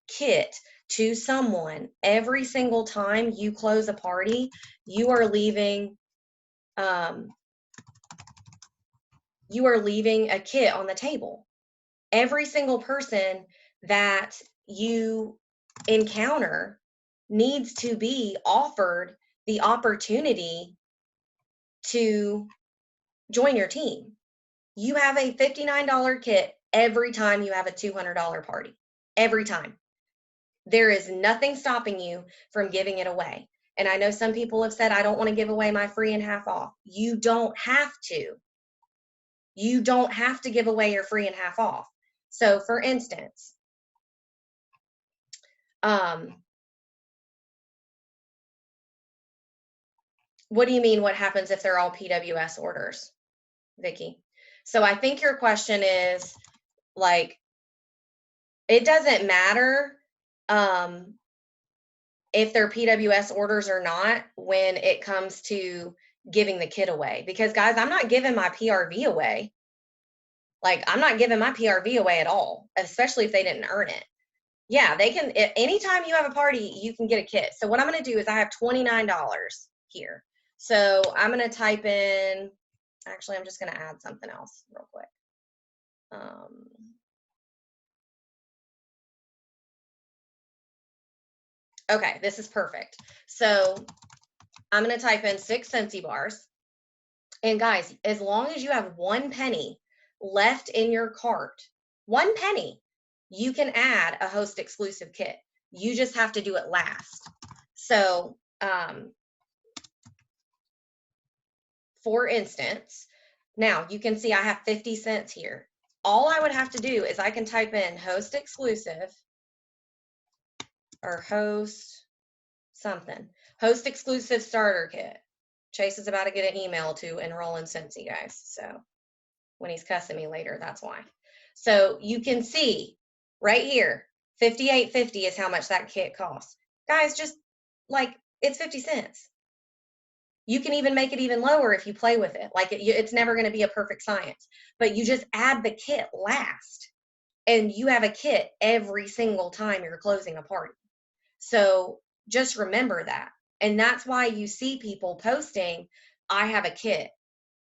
kit to someone every single time you close a party, you are leaving a kit on the table. Every single person that you encounter needs to be offered the opportunity to join your team. You have a $59 kit every time you have a $200 party. Every time. There is nothing stopping you from giving it away. And I know some people have said, I don't want to give away my free and half off. You don't have to. You don't have to give away your free and half off. So for instance, what do you mean, what happens if they're all PWS orders, Vicki? So I think your question is, like, it doesn't matter if they're PWS orders or not when it comes to giving the kit away. Because, guys, I'm not giving my PRV away. Like, I'm not giving my PRV away at all, especially if they didn't earn it. Yeah, they can, anytime you have a party, you can get a kit. So what I'm going to do is I have $29 here. So I'm going to type in, actually, I'm just going to add something else real quick. Okay, this is perfect. So I'm going to type in 6 Scentsy bars. And guys, as long as you have 1 penny left in your cart, 1 penny, you can add a host exclusive kit. You just have to do it last. So, for instance, now you can see I have 50 cents here. All I would have to do is I can type in host exclusive or host something. Host exclusive starter kit. Chase is about to get an email to enroll in Scentsy, guys. So when he's cussing me later, that's why. So you can see right here, $58.50 is how much that kit costs. Guys, just like, it's 50 cents. You can even make it even lower if you play with it. Like, it's never going to be a perfect science, but you just add the kit last, and you have a kit every single time you're closing a party. So just remember that. And that's why you see people posting, I have a kit,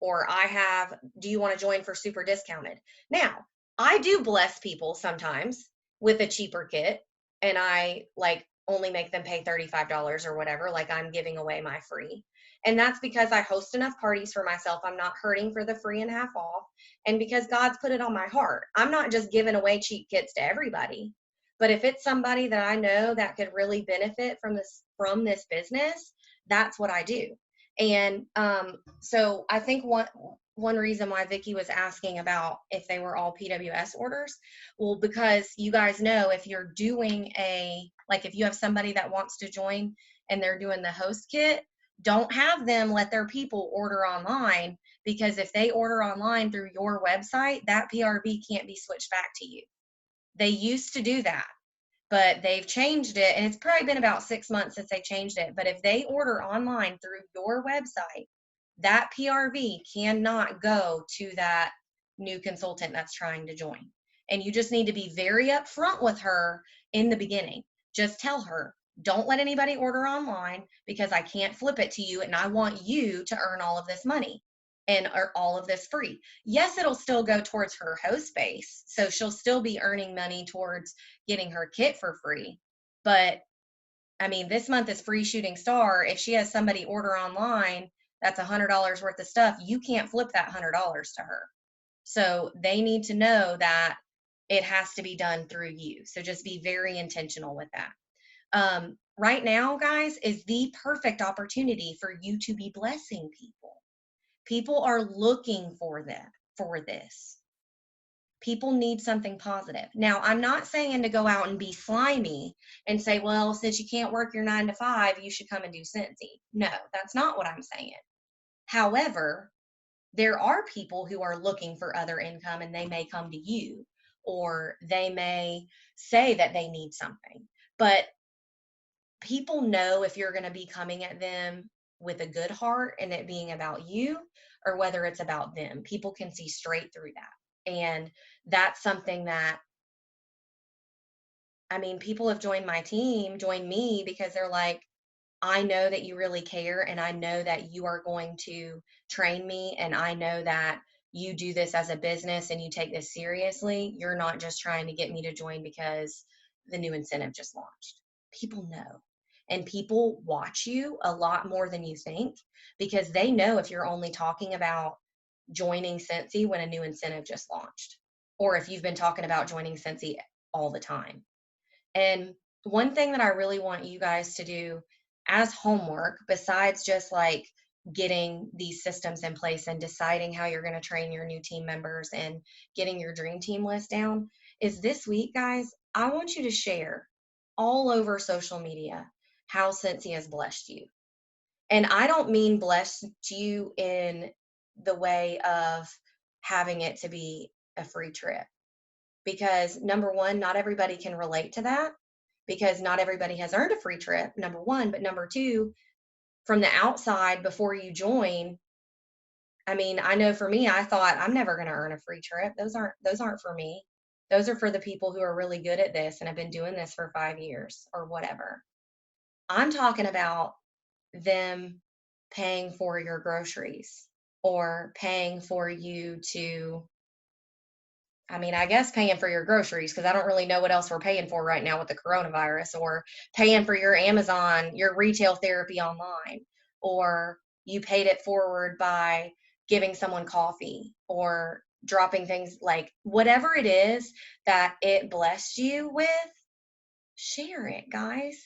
or do you want to join for super discounted? Now, I do bless people sometimes with a cheaper kit, and I only make them pay $35 or whatever, like I'm giving away my free. And that's because I host enough parties for myself. I'm not hurting for the free and half off. And because God's put it on my heart, I'm not just giving away cheap kits to everybody. But if it's somebody that I know that could really benefit from this business, that's what I do. And so I think one reason why Vicky was asking about if they were all PWS orders, well, because you guys know if you're doing like if you have somebody that wants to join and they're doing the host kit, don't have them let their people order online, because if they order online through your website, that PRV can't be switched back to you. They used to do that, but they've changed it, and it's probably been about 6 months since they changed it. But if they order online through your website, that PRV cannot go to that new consultant that's trying to join. And you just need to be very upfront with her in the beginning. Just tell her, don't let anybody order online, because I can't flip it to you, and I want you to earn all of this money and all of this free. Yes, it'll still go towards her host base, so she'll still be earning money towards getting her kit for free. But I mean, this month is free shooting star. If she has somebody order online, that's $100 worth of stuff. You can't flip that $100 to her. So they need to know that it has to be done through you. So just be very intentional with that. Right now, guys, is the perfect opportunity for you to be blessing people. People are looking for this. People need something positive. Now, I'm not saying to go out and be slimy and say, well, since you can't work your 9 to 5, you should come and do Scentsy. No, that's not what I'm saying. However, there are people who are looking for other income, and they may come to you, or they may say that they need something. But people know if you're going to be coming at them with a good heart and it being about you, or whether it's about them. People can see straight through that. And that's something that, I mean, people have joined me because they're like, I know that you really care, and I know that you are going to train me, and I know that you do this as a business and you take this seriously. You're not just trying to get me to join because the new incentive just launched. People know. And people watch you a lot more than you think, because they know if you're only talking about joining Scentsy when a new incentive just launched, or if you've been talking about joining Scentsy all the time. And one thing that I really want you guys to do as homework, besides just like getting these systems in place and deciding how you're going to train your new team members and getting your dream team list down, is this week, guys, I want you to share all over social media how Scentsy has blessed you. And I don't mean blessed you in the way of having it to be a free trip, because number one, not everybody can relate to that, because not everybody has earned a free trip, number one. But number two, from the outside, before you join, I mean, I know for me, I thought I'm never going to earn a free trip. Those aren't for me. Those are for the people who are really good at this and have been doing this for 5 years or whatever. I'm talking about them paying for your groceries, or paying for you to, I mean, I guess paying for your groceries, because I don't really know what else we're paying for right now with the coronavirus, or paying for your Amazon, your retail therapy online, or you paid it forward by giving someone coffee or dropping things, like whatever it is that it blessed you with, share it, guys,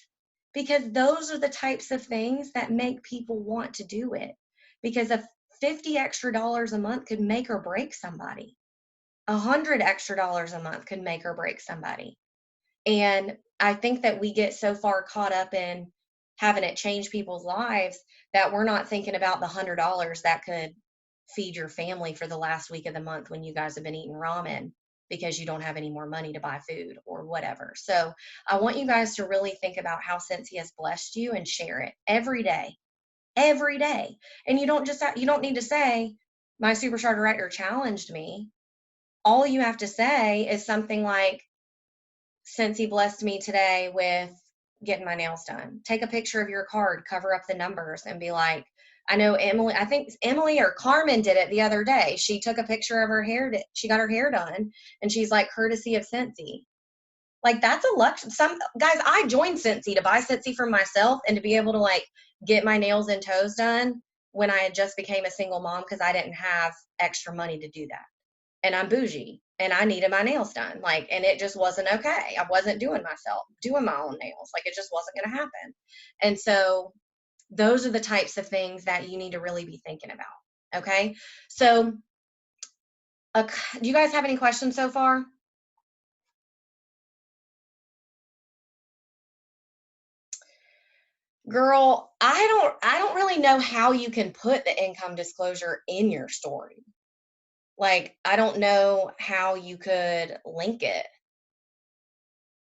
because those are the types of things that make people want to do it. Because if $50 extra a month could make or break somebody, $100 extra a month could make or break somebody. And I think that we get so far caught up in having it change people's lives that we're not thinking about the $100 that could feed your family for the last week of the month when you guys have been eating ramen because you don't have any more money to buy food or whatever. So I want you guys to really think about how Scentsy has blessed you and share it every day. Every day. And you don't need to say, my superstar director challenged me. All you have to say is something like, Scentsy blessed me today with getting my nails done. Take a picture of your card, cover up the numbers, and be like, I think Emily or Carmen did it the other day. She took a picture of her hair. She got her hair done, and she's like, courtesy of Scentsy. Like, that's a luxury. Some guys, I joined Scentsy to buy Scentsy for myself and to be able to like get my nails and toes done when I had just became a single mom, because I didn't have extra money to do that. And I'm bougie and I needed my nails done. Like, and it just wasn't okay. I wasn't doing my own nails. Like, it just wasn't going to happen. And so those are the types of things that you need to really be thinking about. Okay. So, do you guys have any questions so far? Girl, I don't really know how you can put the income disclosure in your story. Like, I don't know how you could link it.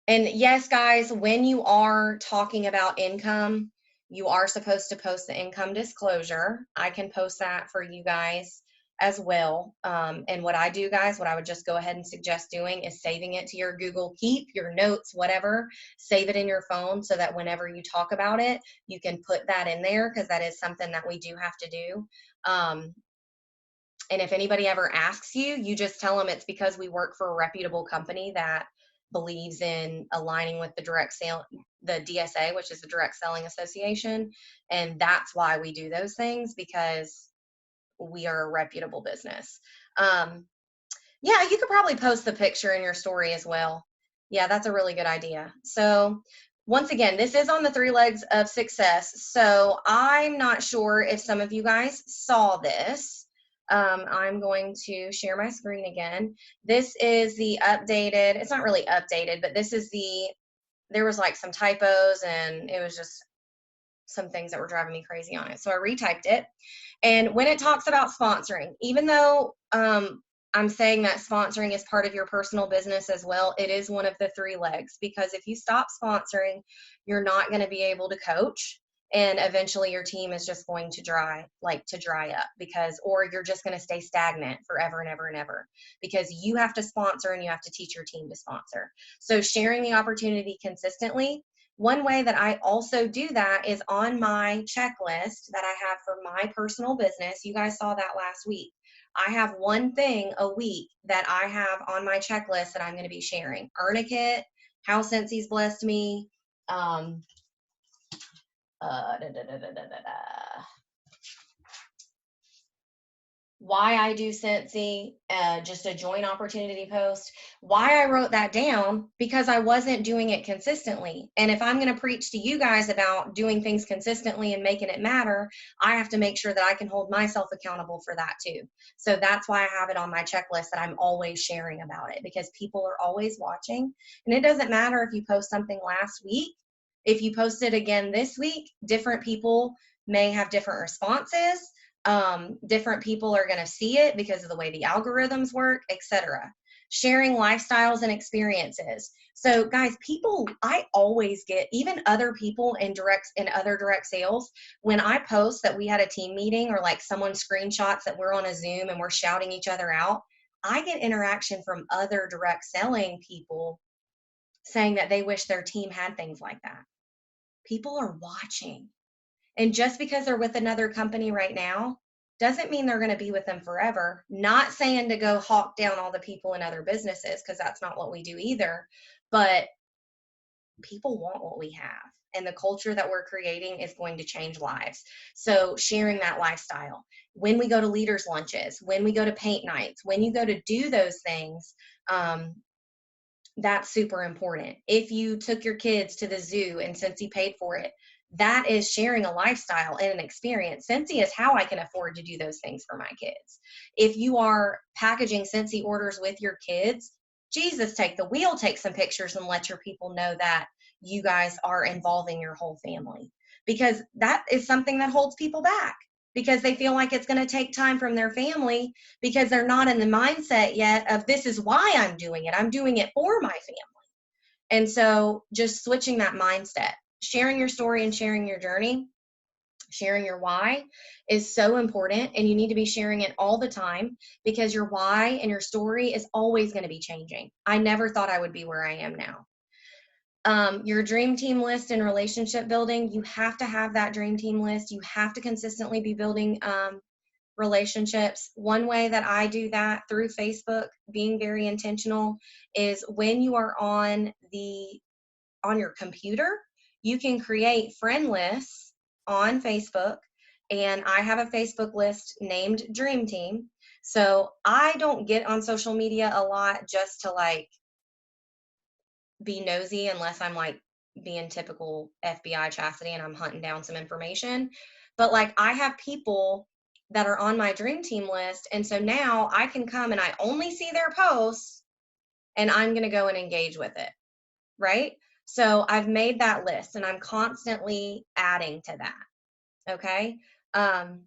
And yes, guys, when you are talking about income, you are supposed to post the income disclosure. I can post that for you guys as well. And what I do, guys, what I would just go ahead and suggest doing is saving it to your Google Keep, your notes, whatever. Save it in your phone so that whenever you talk about it, you can put that in there, because that is something that we do have to do. And if anybody ever asks you, you just tell them it's because we work for a reputable company that believes in aligning with the direct sale, the DSA, which is the Direct Selling Association. And that's why we do those things, because we are a reputable business. Yeah, you could probably post the picture in your story as well. Yeah, that's a really good idea. So once again, this is on the 3 legs of success. So I'm not sure if some of you guys saw this. I'm going to share my screen again. This is the updated, it's not really updated, but this is there was like some typos and it was just some things that were driving me crazy on it. So I retyped it. And when it talks about sponsoring, even though I'm saying that sponsoring is part of your personal business as well, it is one of the 3 legs, because if you stop sponsoring, you're not going to be able to coach. And eventually your team is just going to dry up, or you're just going to stay stagnant forever and ever and ever, because you have to sponsor and you have to teach your team to sponsor. So sharing the opportunity consistently. One way that I also do that is on my checklist that I have for my personal business. You guys saw that last week. I have one thing a week that I have on my checklist that I'm going to be sharing. Earn a kit, how Scentsy's blessed me, da, da, da, da, da, da. Why I do Scentsy, just a joint opportunity post. Why I wrote that down, because I wasn't doing it consistently. And if I'm going to preach to you guys about doing things consistently and making it matter, I have to make sure that I can hold myself accountable for that too. So that's why I have it on my checklist, that I'm always sharing about it, because people are always watching. And it doesn't matter if you post something last week. If you post it again this week, different people may have different responses. Different people are going to see it because of the way the algorithms work, etc. Sharing lifestyles and experiences. So guys, I always get, even other people in other direct sales, when I post that we had a team meeting, or like someone screenshots that we're on a Zoom and we're shouting each other out, I get interaction from other direct selling people saying that they wish their team had things like that. People are watching. And just because they're with another company right now doesn't mean they're going to be with them forever. Not saying to go hawk down all the people in other businesses, because that's not what we do either. But people want what we have. And the culture that we're creating is going to change lives. So sharing that lifestyle. When we go to leaders' lunches, when we go to paint nights, when you go to do those things, that's super important. If you took your kids to the zoo and Scentsy paid for it, that is sharing a lifestyle and an experience. Scentsy is how I can afford to do those things for my kids. If you are packaging Scentsy orders with your kids, Jesus, take the wheel, take some pictures, and let your people know that you guys are involving your whole family, because that is something that holds people back, because they feel like it's going to take time from their family, because they're not in the mindset yet of, this is why I'm doing it. I'm doing it for my family. And so just switching that mindset, sharing your story and sharing your journey, sharing your why is so important. And you need to be sharing it all the time, because your why and your story is always going to be changing. I never thought I would be where I am now. Your dream team list and relationship building, you have to have that dream team list. You have to consistently be building relationships, one way that I do that through Facebook, being very intentional, is when you are on your computer, you can create friend lists on Facebook. And I have a Facebook list named Dream Team. So I don't get on social media a lot just to like be nosy unless I'm like being typical FBI Chastity and I'm hunting down some information. But like I have people that are on my Dream Team list. And so now I can come and I only see their posts and I'm going to go and engage with it. Right. So I've made that list and I'm constantly adding to that. Okay. Um,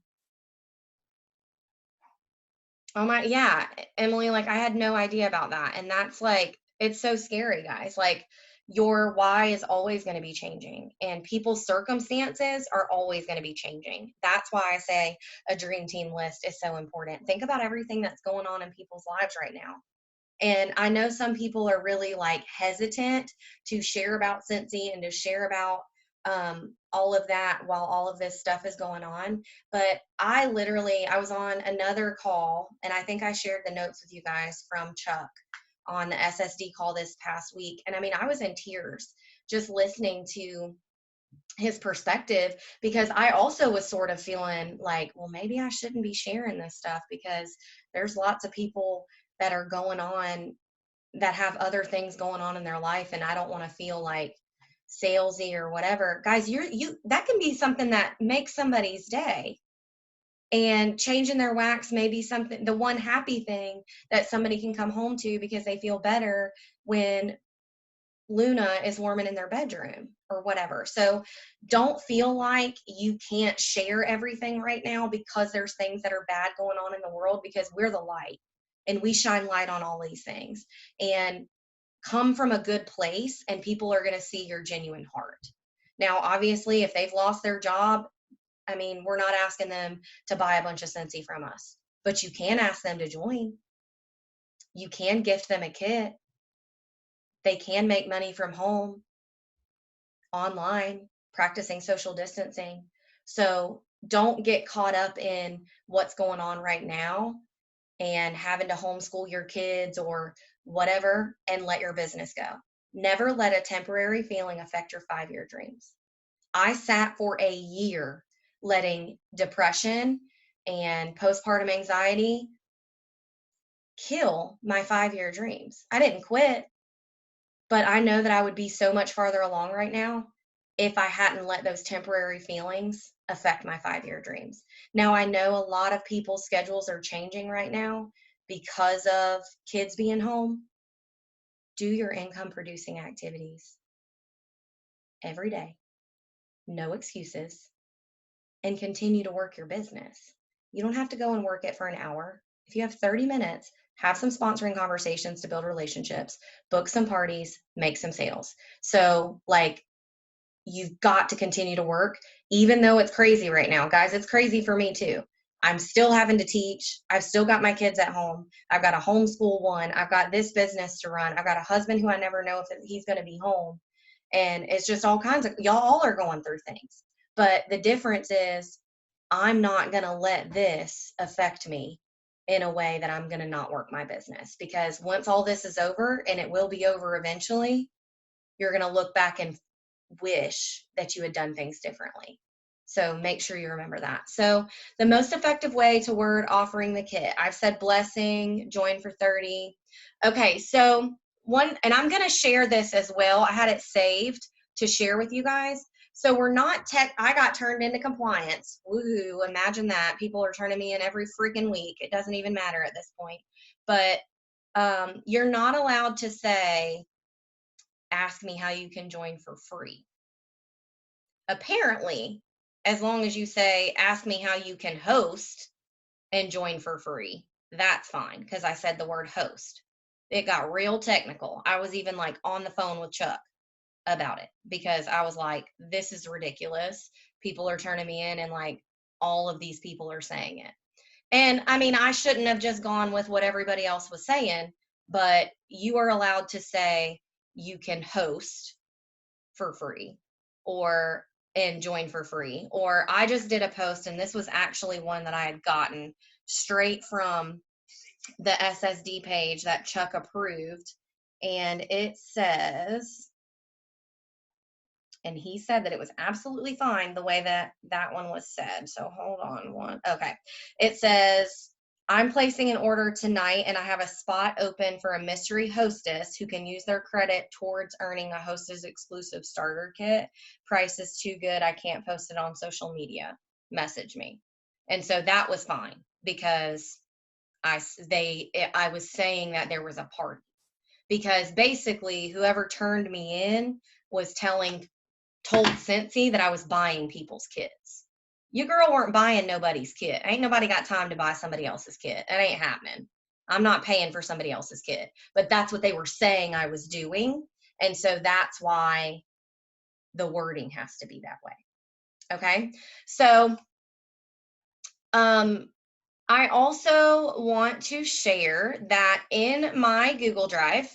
oh my, yeah, Emily, like I had no idea about that. And that's like, it's so scary, guys. Like your why is always going to be changing and people's circumstances are always going to be changing. That's why I say a dream team list is so important. Think about everything that's going on in people's lives right now. And I know some people are really like hesitant to share about Cincy and to share about all of that while all of this stuff is going on. But I was on another call, and I think I shared the notes with you guys from Chuck on the SSD call this past week. And I mean, I was in tears just listening to his perspective because I also was sort of feeling like, well, maybe I shouldn't be sharing this stuff because there's lots of people that are going on that have other things going on in their life and I don't want to feel like salesy or whatever. Guys, you that can be something that makes somebody's day. And changing their wax may be something, the one happy thing that somebody can come home to because they feel better when Luna is warming in their bedroom or whatever. So don't feel like you can't share everything right now because there's things that are bad going on in the world, because we're the light and we shine light on all these things. And come from a good place and people are going to see your genuine heart. Now, obviously, if they've lost their job, I mean, we're not asking them to buy a bunch of Scentsy from us, but you can ask them to join. You can gift them a kit. They can make money from home, online, practicing social distancing. So don't get caught up in what's going on right now and having to homeschool your kids or whatever and let your business go. Never let a temporary feeling affect your 5-year dreams. I sat for a year letting depression and postpartum anxiety kill my 5-year dreams. I didn't quit, but I know that I would be so much farther along right now if I hadn't let those temporary feelings affect my 5-year dreams. Now, I know a lot of people's schedules are changing right now because of kids being home. Do your income producing activities every day, no excuses, and continue to work your business. You don't have to go and work it for an hour. If you have 30 minutes, have some sponsoring conversations to build relationships, book some parties, make some sales. So, like, you've got to continue to work, even though it's crazy right now. Guys, it's crazy for me too. I'm still having to teach. I've still got my kids at home. I've got a homeschool one. I've got this business to run. I've got a husband who I never know if he's going to be home. And it's just all kinds of, y'all all are going through things. But the difference is I'm not going to let this affect me in a way that I'm going to not work my business, because once all this is over, and it will be over eventually, you're going to look back and wish that you had done things differently. So make sure you remember that. So the most effective way to word offering the kit, I've said blessing, join for 30. Okay, so one, and I'm going to share this as well. I had it saved to share with you guys. So we're not I got turned into compliance. Woohoo, imagine that. People are turning me in every freaking week. It doesn't even matter at this point. But you're not allowed to say, ask me how you can join for free. Apparently, as long as you say, ask me how you can host and join for free, that's fine, because I said the word host. It got real technical. I was even like on the phone with Chuck about it because I was like, this is ridiculous. People are turning me in and like all of these people are saying it. And I mean, I shouldn't have just gone with what everybody else was saying, but you are allowed to say you can host for free, or and join for free. Or I just did a post, and this was actually one that I had gotten straight from the SSD page that Chuck approved. And it says, and he said that it was absolutely fine the way that that one was said. So hold on one. Okay. It says, I'm placing an order tonight and I have a spot open for a mystery hostess who can use their credit towards earning a hostess exclusive starter kit. Price is too good. I can't post it on social media. Message me. And so that was fine because I was saying that there was a party, because basically whoever turned me in was told Cincy that I was buying people's kits. You girl weren't buying nobody's kit. Ain't nobody got time to buy somebody else's kit. That ain't happening. I'm not paying for somebody else's kit. But that's what they were saying I was doing. And so that's why the wording has to be that way. Okay. So I also want to share that in my Google Drive,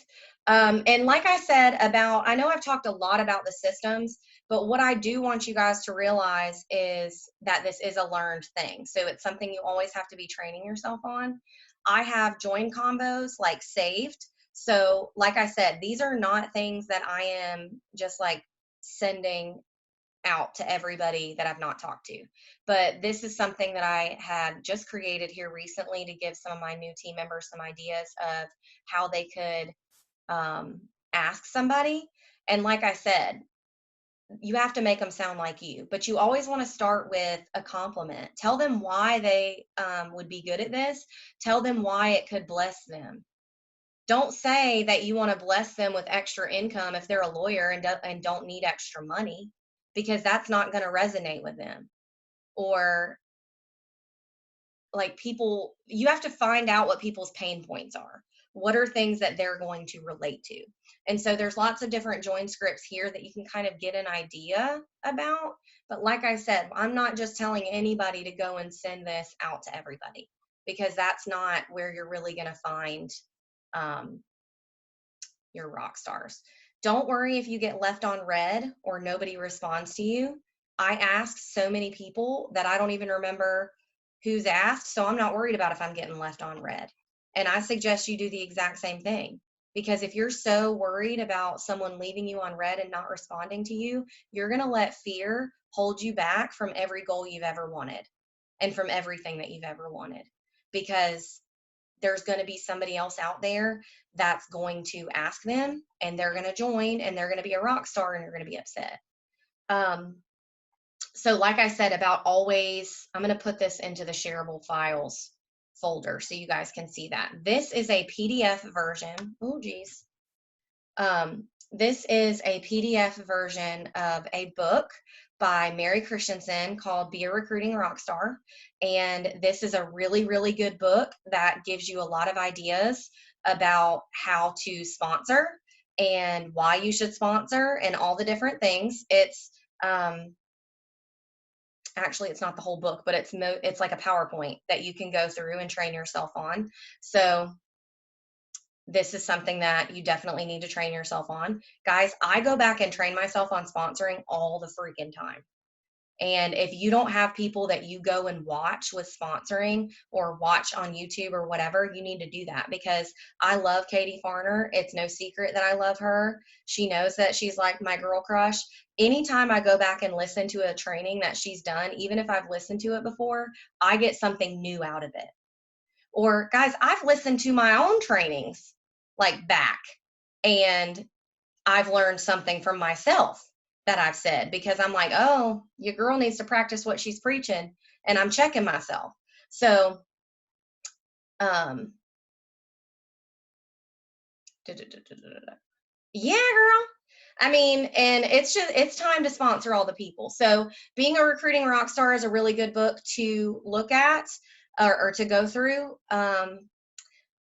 and like I said I know I've talked a lot about the systems, but what I do want you guys to realize is that this is a learned thing. So it's something you always have to be training yourself on. I have join combos like saved. So like I said, these are not things that I am just like sending out to everybody that I've not talked to. But this is something that I had just created here recently to give some of my new team members some ideas of how they could ask somebody. And like I said, you have to make them sound like you, but you always want to start with a compliment. Tell them why they would be good at this. Tell them why it could bless them. Don't say that you want to bless them with extra income if they're a lawyer and don't need extra money, because that's not going to resonate with them. Or like people, you have to find out what people's pain points are. What are things that they're going to relate to? And so there's lots of different join scripts here that you can kind of get an idea about. But like I said, I'm not just telling anybody to go and send this out to everybody, because that's not where you're really going to find your rock stars. Don't worry if you get left on red or nobody responds to you. I ask so many people that I don't even remember who's asked, so I'm not worried about if I'm getting left on red. And I suggest you do the exact same thing, because if you're so worried about someone leaving you on red and not responding to you, you're going to let fear hold you back from every goal you've ever wanted and from everything that you've ever wanted, because there's going to be somebody else out there that's going to ask them, and they're going to join, and they're going to be a rock star, and you're going to be upset. So like I said about always, I'm going to put this into the shareable files folder so you guys can see that. This is a PDF version. Oh, geez. This is a PDF version of a book by Mary Christensen called Be a Recruiting Rockstar. And this is a really, really good book that gives you a lot of ideas about how to sponsor and why you should sponsor and all the different things. It's actually, it's not the whole book, but it's like a PowerPoint that you can go through and train yourself on. So this is something that you definitely need to train yourself on. Guys, I go back and train myself on sponsoring all the freaking time. And if you don't have people that you go and watch with sponsoring or watch on YouTube or whatever, you need to do that, because I love Katie Farner. It's no secret that I love her. She knows that she's like my girl crush. Anytime I go back and listen to a training that she's done, even if I've listened to it before, I get something new out of it. Or guys, I've listened to my own trainings like back, and I've learned something from myself that I've said, because I'm like, oh, your girl needs to practice what she's preaching, and I'm checking myself. So, yeah, girl. I mean, and it's time to sponsor all the people. So Being a Recruiting Rock Star is a really good book to look at or to go through.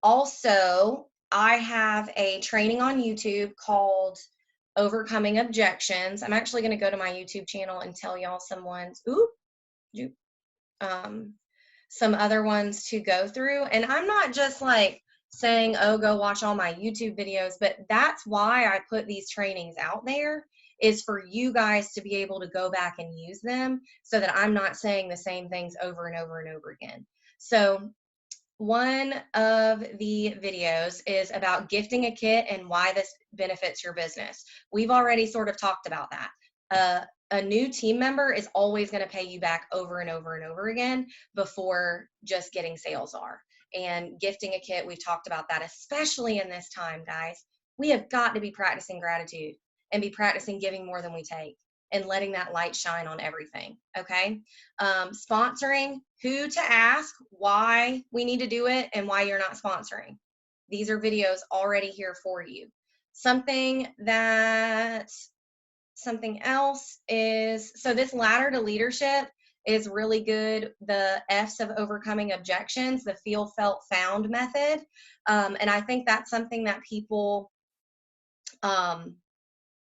Also, I have a training on YouTube called Overcoming Objections. I'm actually going to go to my YouTube channel and tell y'all some other ones to go through. And I'm not just like saying, oh, go watch all my YouTube videos, but that's why I put these trainings out there, is for you guys to be able to go back and use them so that I'm not saying the same things over and over and over again. So one of the videos is about gifting a kit and why this benefits your business. We've already sort of talked about that. A new team member is always going to pay you back over and over and over again before just getting sales are. And gifting a kit, we've talked about that, especially in this time, guys. We have got to be practicing gratitude and be practicing giving more than we take and letting that light shine on everything. Okay. Sponsoring, who to ask, why we need to do it, and why you're not sponsoring. These are videos already here for you. Something else is, so this ladder to leadership is really good. The F's of overcoming objections, the feel, felt, found method. And I think that's something that people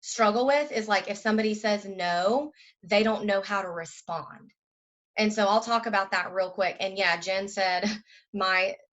struggle with, is like if somebody says no, they don't know how to respond. And so I'll talk about that real quick. And yeah, Jen said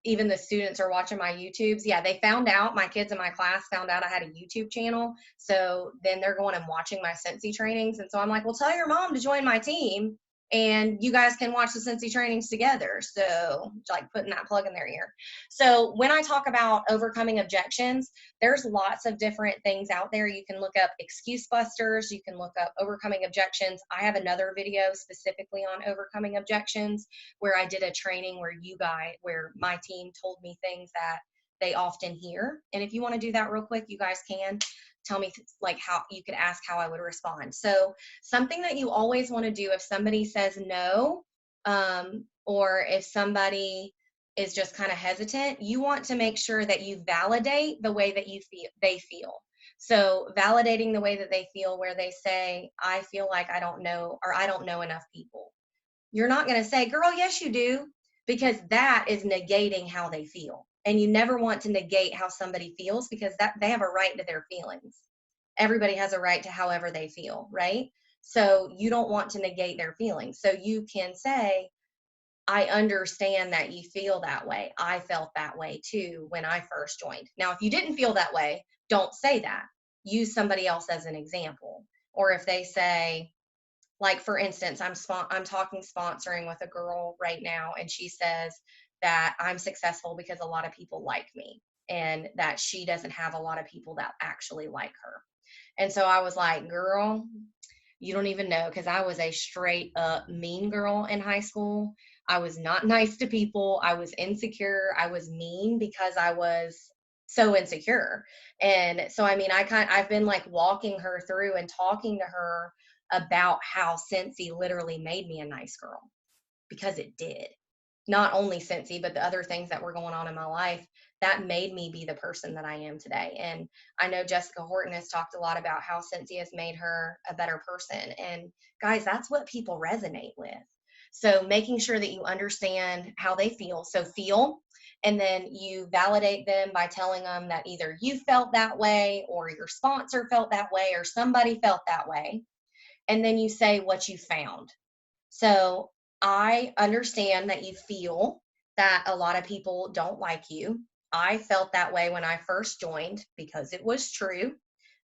even the students are watching my YouTubes. Yeah, they found out, my kids in my class found out I had a YouTube channel. So then they're going and watching my Scentsy trainings. And so I'm like, well, tell your mom to join my team and you guys can watch the Scentsy trainings together. So like putting that plug in their ear. So when I talk about overcoming objections, there's lots of different things out there. You can look up excuse busters. You can look up overcoming objections. I have another video specifically on overcoming objections where I did a training where my team told me things that they often hear. And if you want to do that real quick, you guys can tell me like how you could ask how I would respond. So something that you always want to do if somebody says no, or if somebody is just kind of hesitant, you want to make sure that you validate the way that they feel. So validating the way that they feel, where they say, I feel like I don't know, or I don't know enough people. You're not going to say, girl, yes, you do, because that is negating how they feel. And you never want to negate how somebody feels, because that they have a right to their feelings. Everybody has a right to however they feel, right? So you don't want to negate their feelings. So you can say, I understand that you feel that way. I felt that way too when I first joined. Now, if you didn't feel that way, don't say that. Use somebody else as an example. Or if they say, like for instance, I'm talking sponsoring with a girl right now, and she says that I'm successful because a lot of people like me, and that she doesn't have a lot of people that actually like her. And so I was like, girl, you don't even know, because I was a straight up mean girl in high school. I was not nice to people. I was insecure. I was mean because I was so insecure. And so, I mean, I've been like walking her through and talking to her about how Scentsy literally made me a nice girl, because it did. Not only Scentsy, but the other things that were going on in my life that made me be the person that I am today. And I know Jessica Horton has talked a lot about how Scentsy has made her a better person. And guys, that's what people resonate with. So making sure that you understand how they feel. So feel, and then you validate them by telling them that either you felt that way, or your sponsor felt that way, or somebody felt that way. And then you say what you found. So I understand that you feel that a lot of people don't like you. I felt that way when I first joined, because it was true.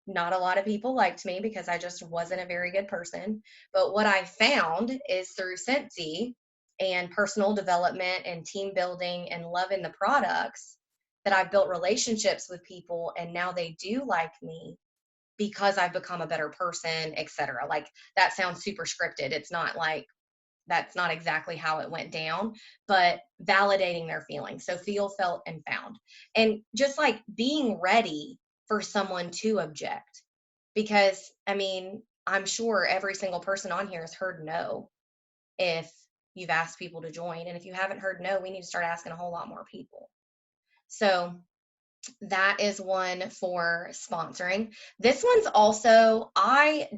Not a lot of people liked me because I just wasn't a very good person. But what I found is through Scentsy and personal development and team building and loving the products, that I've built relationships with people, and now they do like me because I've become a better person, etc. Like, that sounds super scripted. It's not like, that's not exactly how it went down, but validating their feelings. So feel, felt, and found. And just like being ready for someone to object. Because, I mean, I'm sure every single person on here has heard no if you've asked people to join. And if you haven't heard no, we need to start asking a whole lot more people. So that is one for sponsoring. This one's also, I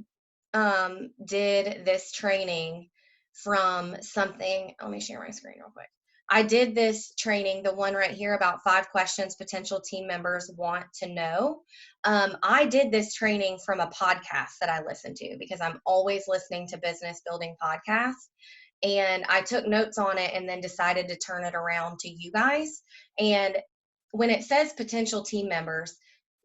did this training from something. Let me share my screen real quick. I did this training, the one right here about 5 questions potential team members want to know. I did this training from a podcast that I listen to, because I'm always listening to business building podcasts. And I took notes on it and then decided to turn it around to you guys. And when it says potential team members,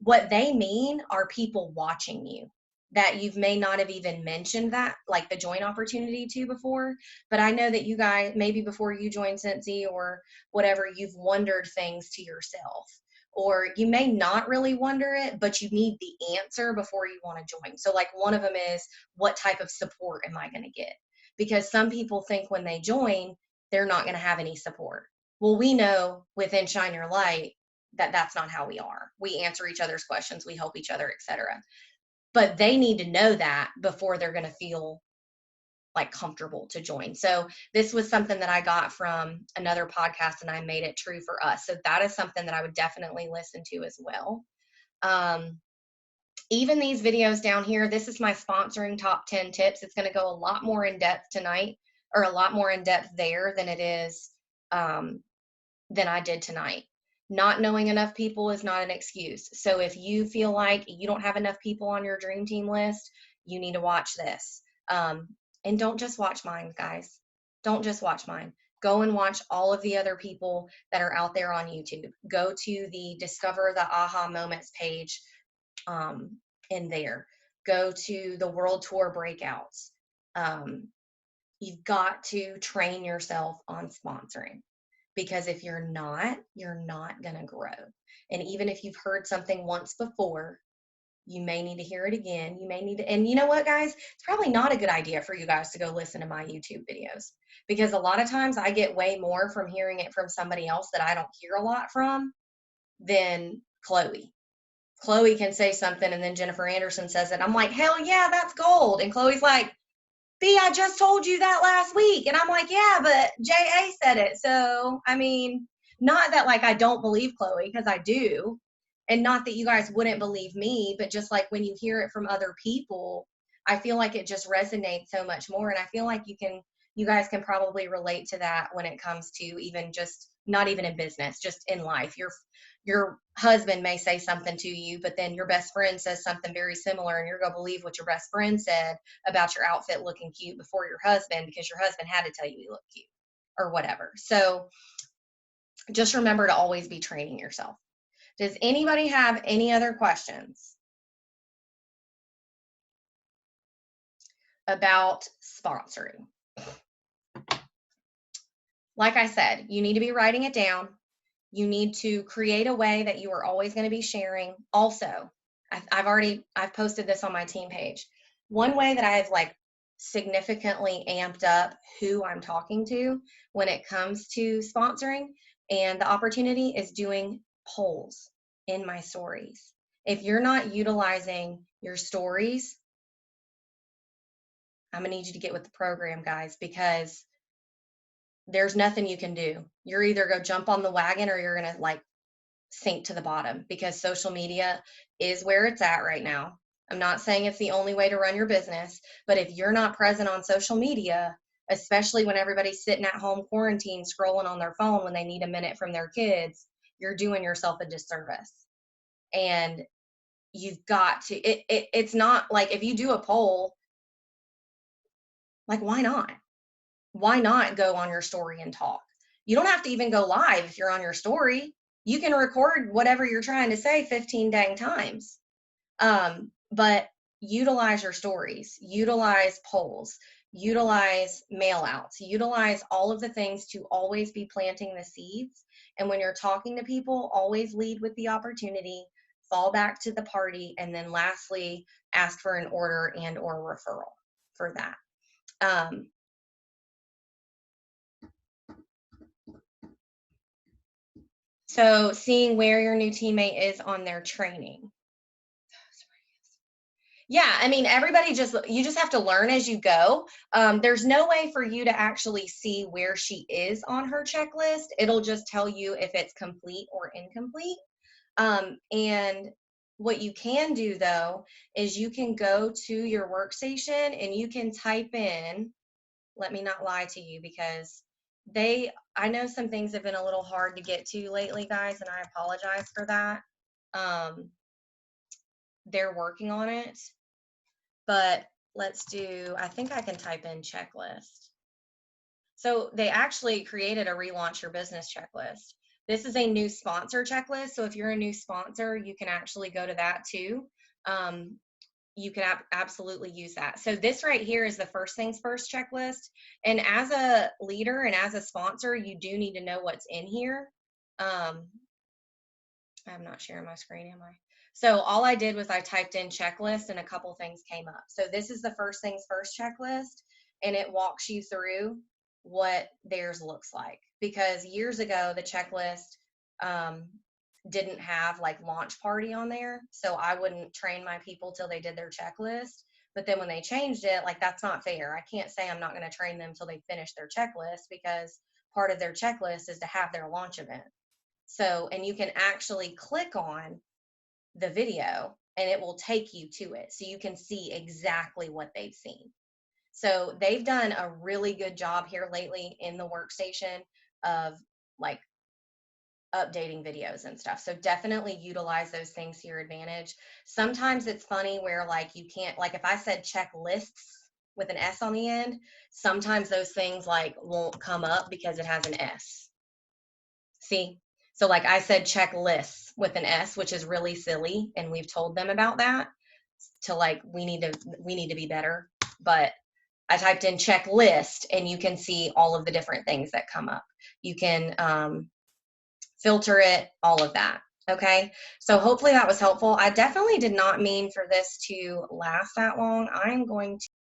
what they mean are people watching you. that you may not have even mentioned that, like the join opportunity to before. But I know that you guys, maybe before you joined Cincy or whatever, you've wondered things to yourself. Or you may not really wonder it, but you need the answer before you want to join. So like one of them is, what type of support am I going to get? Because some people think when they join, they're not going to have any support. Well, we know within Shine Your Light that that's not how we are. We answer each other's questions, we help each other, etc. But they need to know that before they're going to feel like comfortable to join. So this was something that I got from another podcast and I made it true for us. So that is something that I would definitely listen to as well. Even these videos down here, this is my sponsoring top 10 tips. It's going to go a lot more in depth tonight, or a lot more in depth there than it is than I did tonight. Not knowing enough people is not an excuse. So if you feel like you don't have enough people on your dream team list, you need to watch this. And don't just watch mine, guys. Don't just watch mine. Go and watch all of the other people that are out there on YouTube. Go to the Discover the Aha Moments page in there. Go to the World Tour breakouts. You've got to train yourself on sponsoring, because if you're not going to grow. And even if you've heard something once before, you may need to hear it again. You may need to, and you know what, guys, it's probably not a good idea for you guys to go listen to my YouTube videos, because a lot of times I get way more from hearing it from somebody else that I don't hear a lot from than Chloe. Chloe can say something and then Jennifer Anderson says it. I'm like, hell yeah, that's gold. And Chloe's like, B, I just told you that last week. And I'm like, yeah, but JA said it. So, I mean, not that like I don't believe Chloe, because I do. And not that you guys wouldn't believe me, but just like when you hear it from other people, I feel like it just resonates so much more. And I feel like you guys can probably relate to that when it comes to even just not even in business, just in life. Your husband may say something to you, but then your best friend says something very similar, and you're going to believe what your best friend said about your outfit looking cute before your husband, because your husband had to tell you you look cute or whatever. So just remember to always be training yourself. Does anybody have any other questions about sponsoring? Like I said, you need to be writing it down. You need to create a way that you are always going to be sharing. Also, I've posted this on my team page. One way that I've like significantly amped up who I'm talking to when it comes to sponsoring and the opportunity is doing polls in my stories. If you're not utilizing your stories, I'm gonna need you to get with the program, guys, because there's nothing you can do. You're either go jump on the wagon or you're gonna like sink to the bottom, because social media is where it's at right now. I'm not saying it's the only way to run your business, but if you're not present on social media, especially when everybody's sitting at home quarantined scrolling on their phone when they need a minute from their kids, you're doing yourself a disservice. And you've got to, it's not like if you do a poll, like why not? Why not go on your story and talk? You don't have to even go live if you're on your story. You can record whatever you're trying to say 15 dang times. But utilize your stories, utilize polls, utilize mail outs, utilize all of the things to always be planting the seeds. And when you're talking to people, always lead with the opportunity, fall back to the party, and then lastly, ask for an order and or referral for that. So seeing where your new teammate is on their training. Yeah, I mean, you just have to learn as you go. There's no way for you to actually see where she is on her checklist. It'll just tell you if it's complete or incomplete. And what you can do though, is you can go to your workstation and you can type in, let me not lie to you, because I know some things have been a little hard to get to lately, guys, and I apologize for that. They're working on it. But let's do, I think I can type in checklist. So they actually created a relaunch your business checklist. This is a new sponsor checklist. So if you're a new sponsor, you can actually go to that too. you can absolutely use that. So this right here is the first things first checklist. And as a leader and as a sponsor, you do need to know what's in here. I'm not sharing my screen, am I? So all I did was I typed in checklist and a couple things came up. So this is the first things first checklist, and it walks you through what theirs looks like. Because years ago, the checklist didn't have like launch party on there. So I wouldn't train my people till they did their checklist. But then when they changed it, like that's not fair. I can't say I'm not going to train them till they finish their checklist, because part of their checklist is to have their launch event. So, and you can actually click on the video and it will take you to it. So you can see exactly what they've seen. So they've done a really good job here lately in the workstation of like updating videos and stuff. So definitely utilize those things to your advantage. Sometimes it's funny where like you can't, like if I said checklists with an S on the end, sometimes those things like won't come up because it has an S. See? So like I said checklists with an S, which is really silly, and we've told them about that to like we need to be better. But I typed in checklist and you can see all of the different things that come up. You can filter it, all of that. Okay, so hopefully that was helpful. I definitely did not mean for this to last that long. I'm going to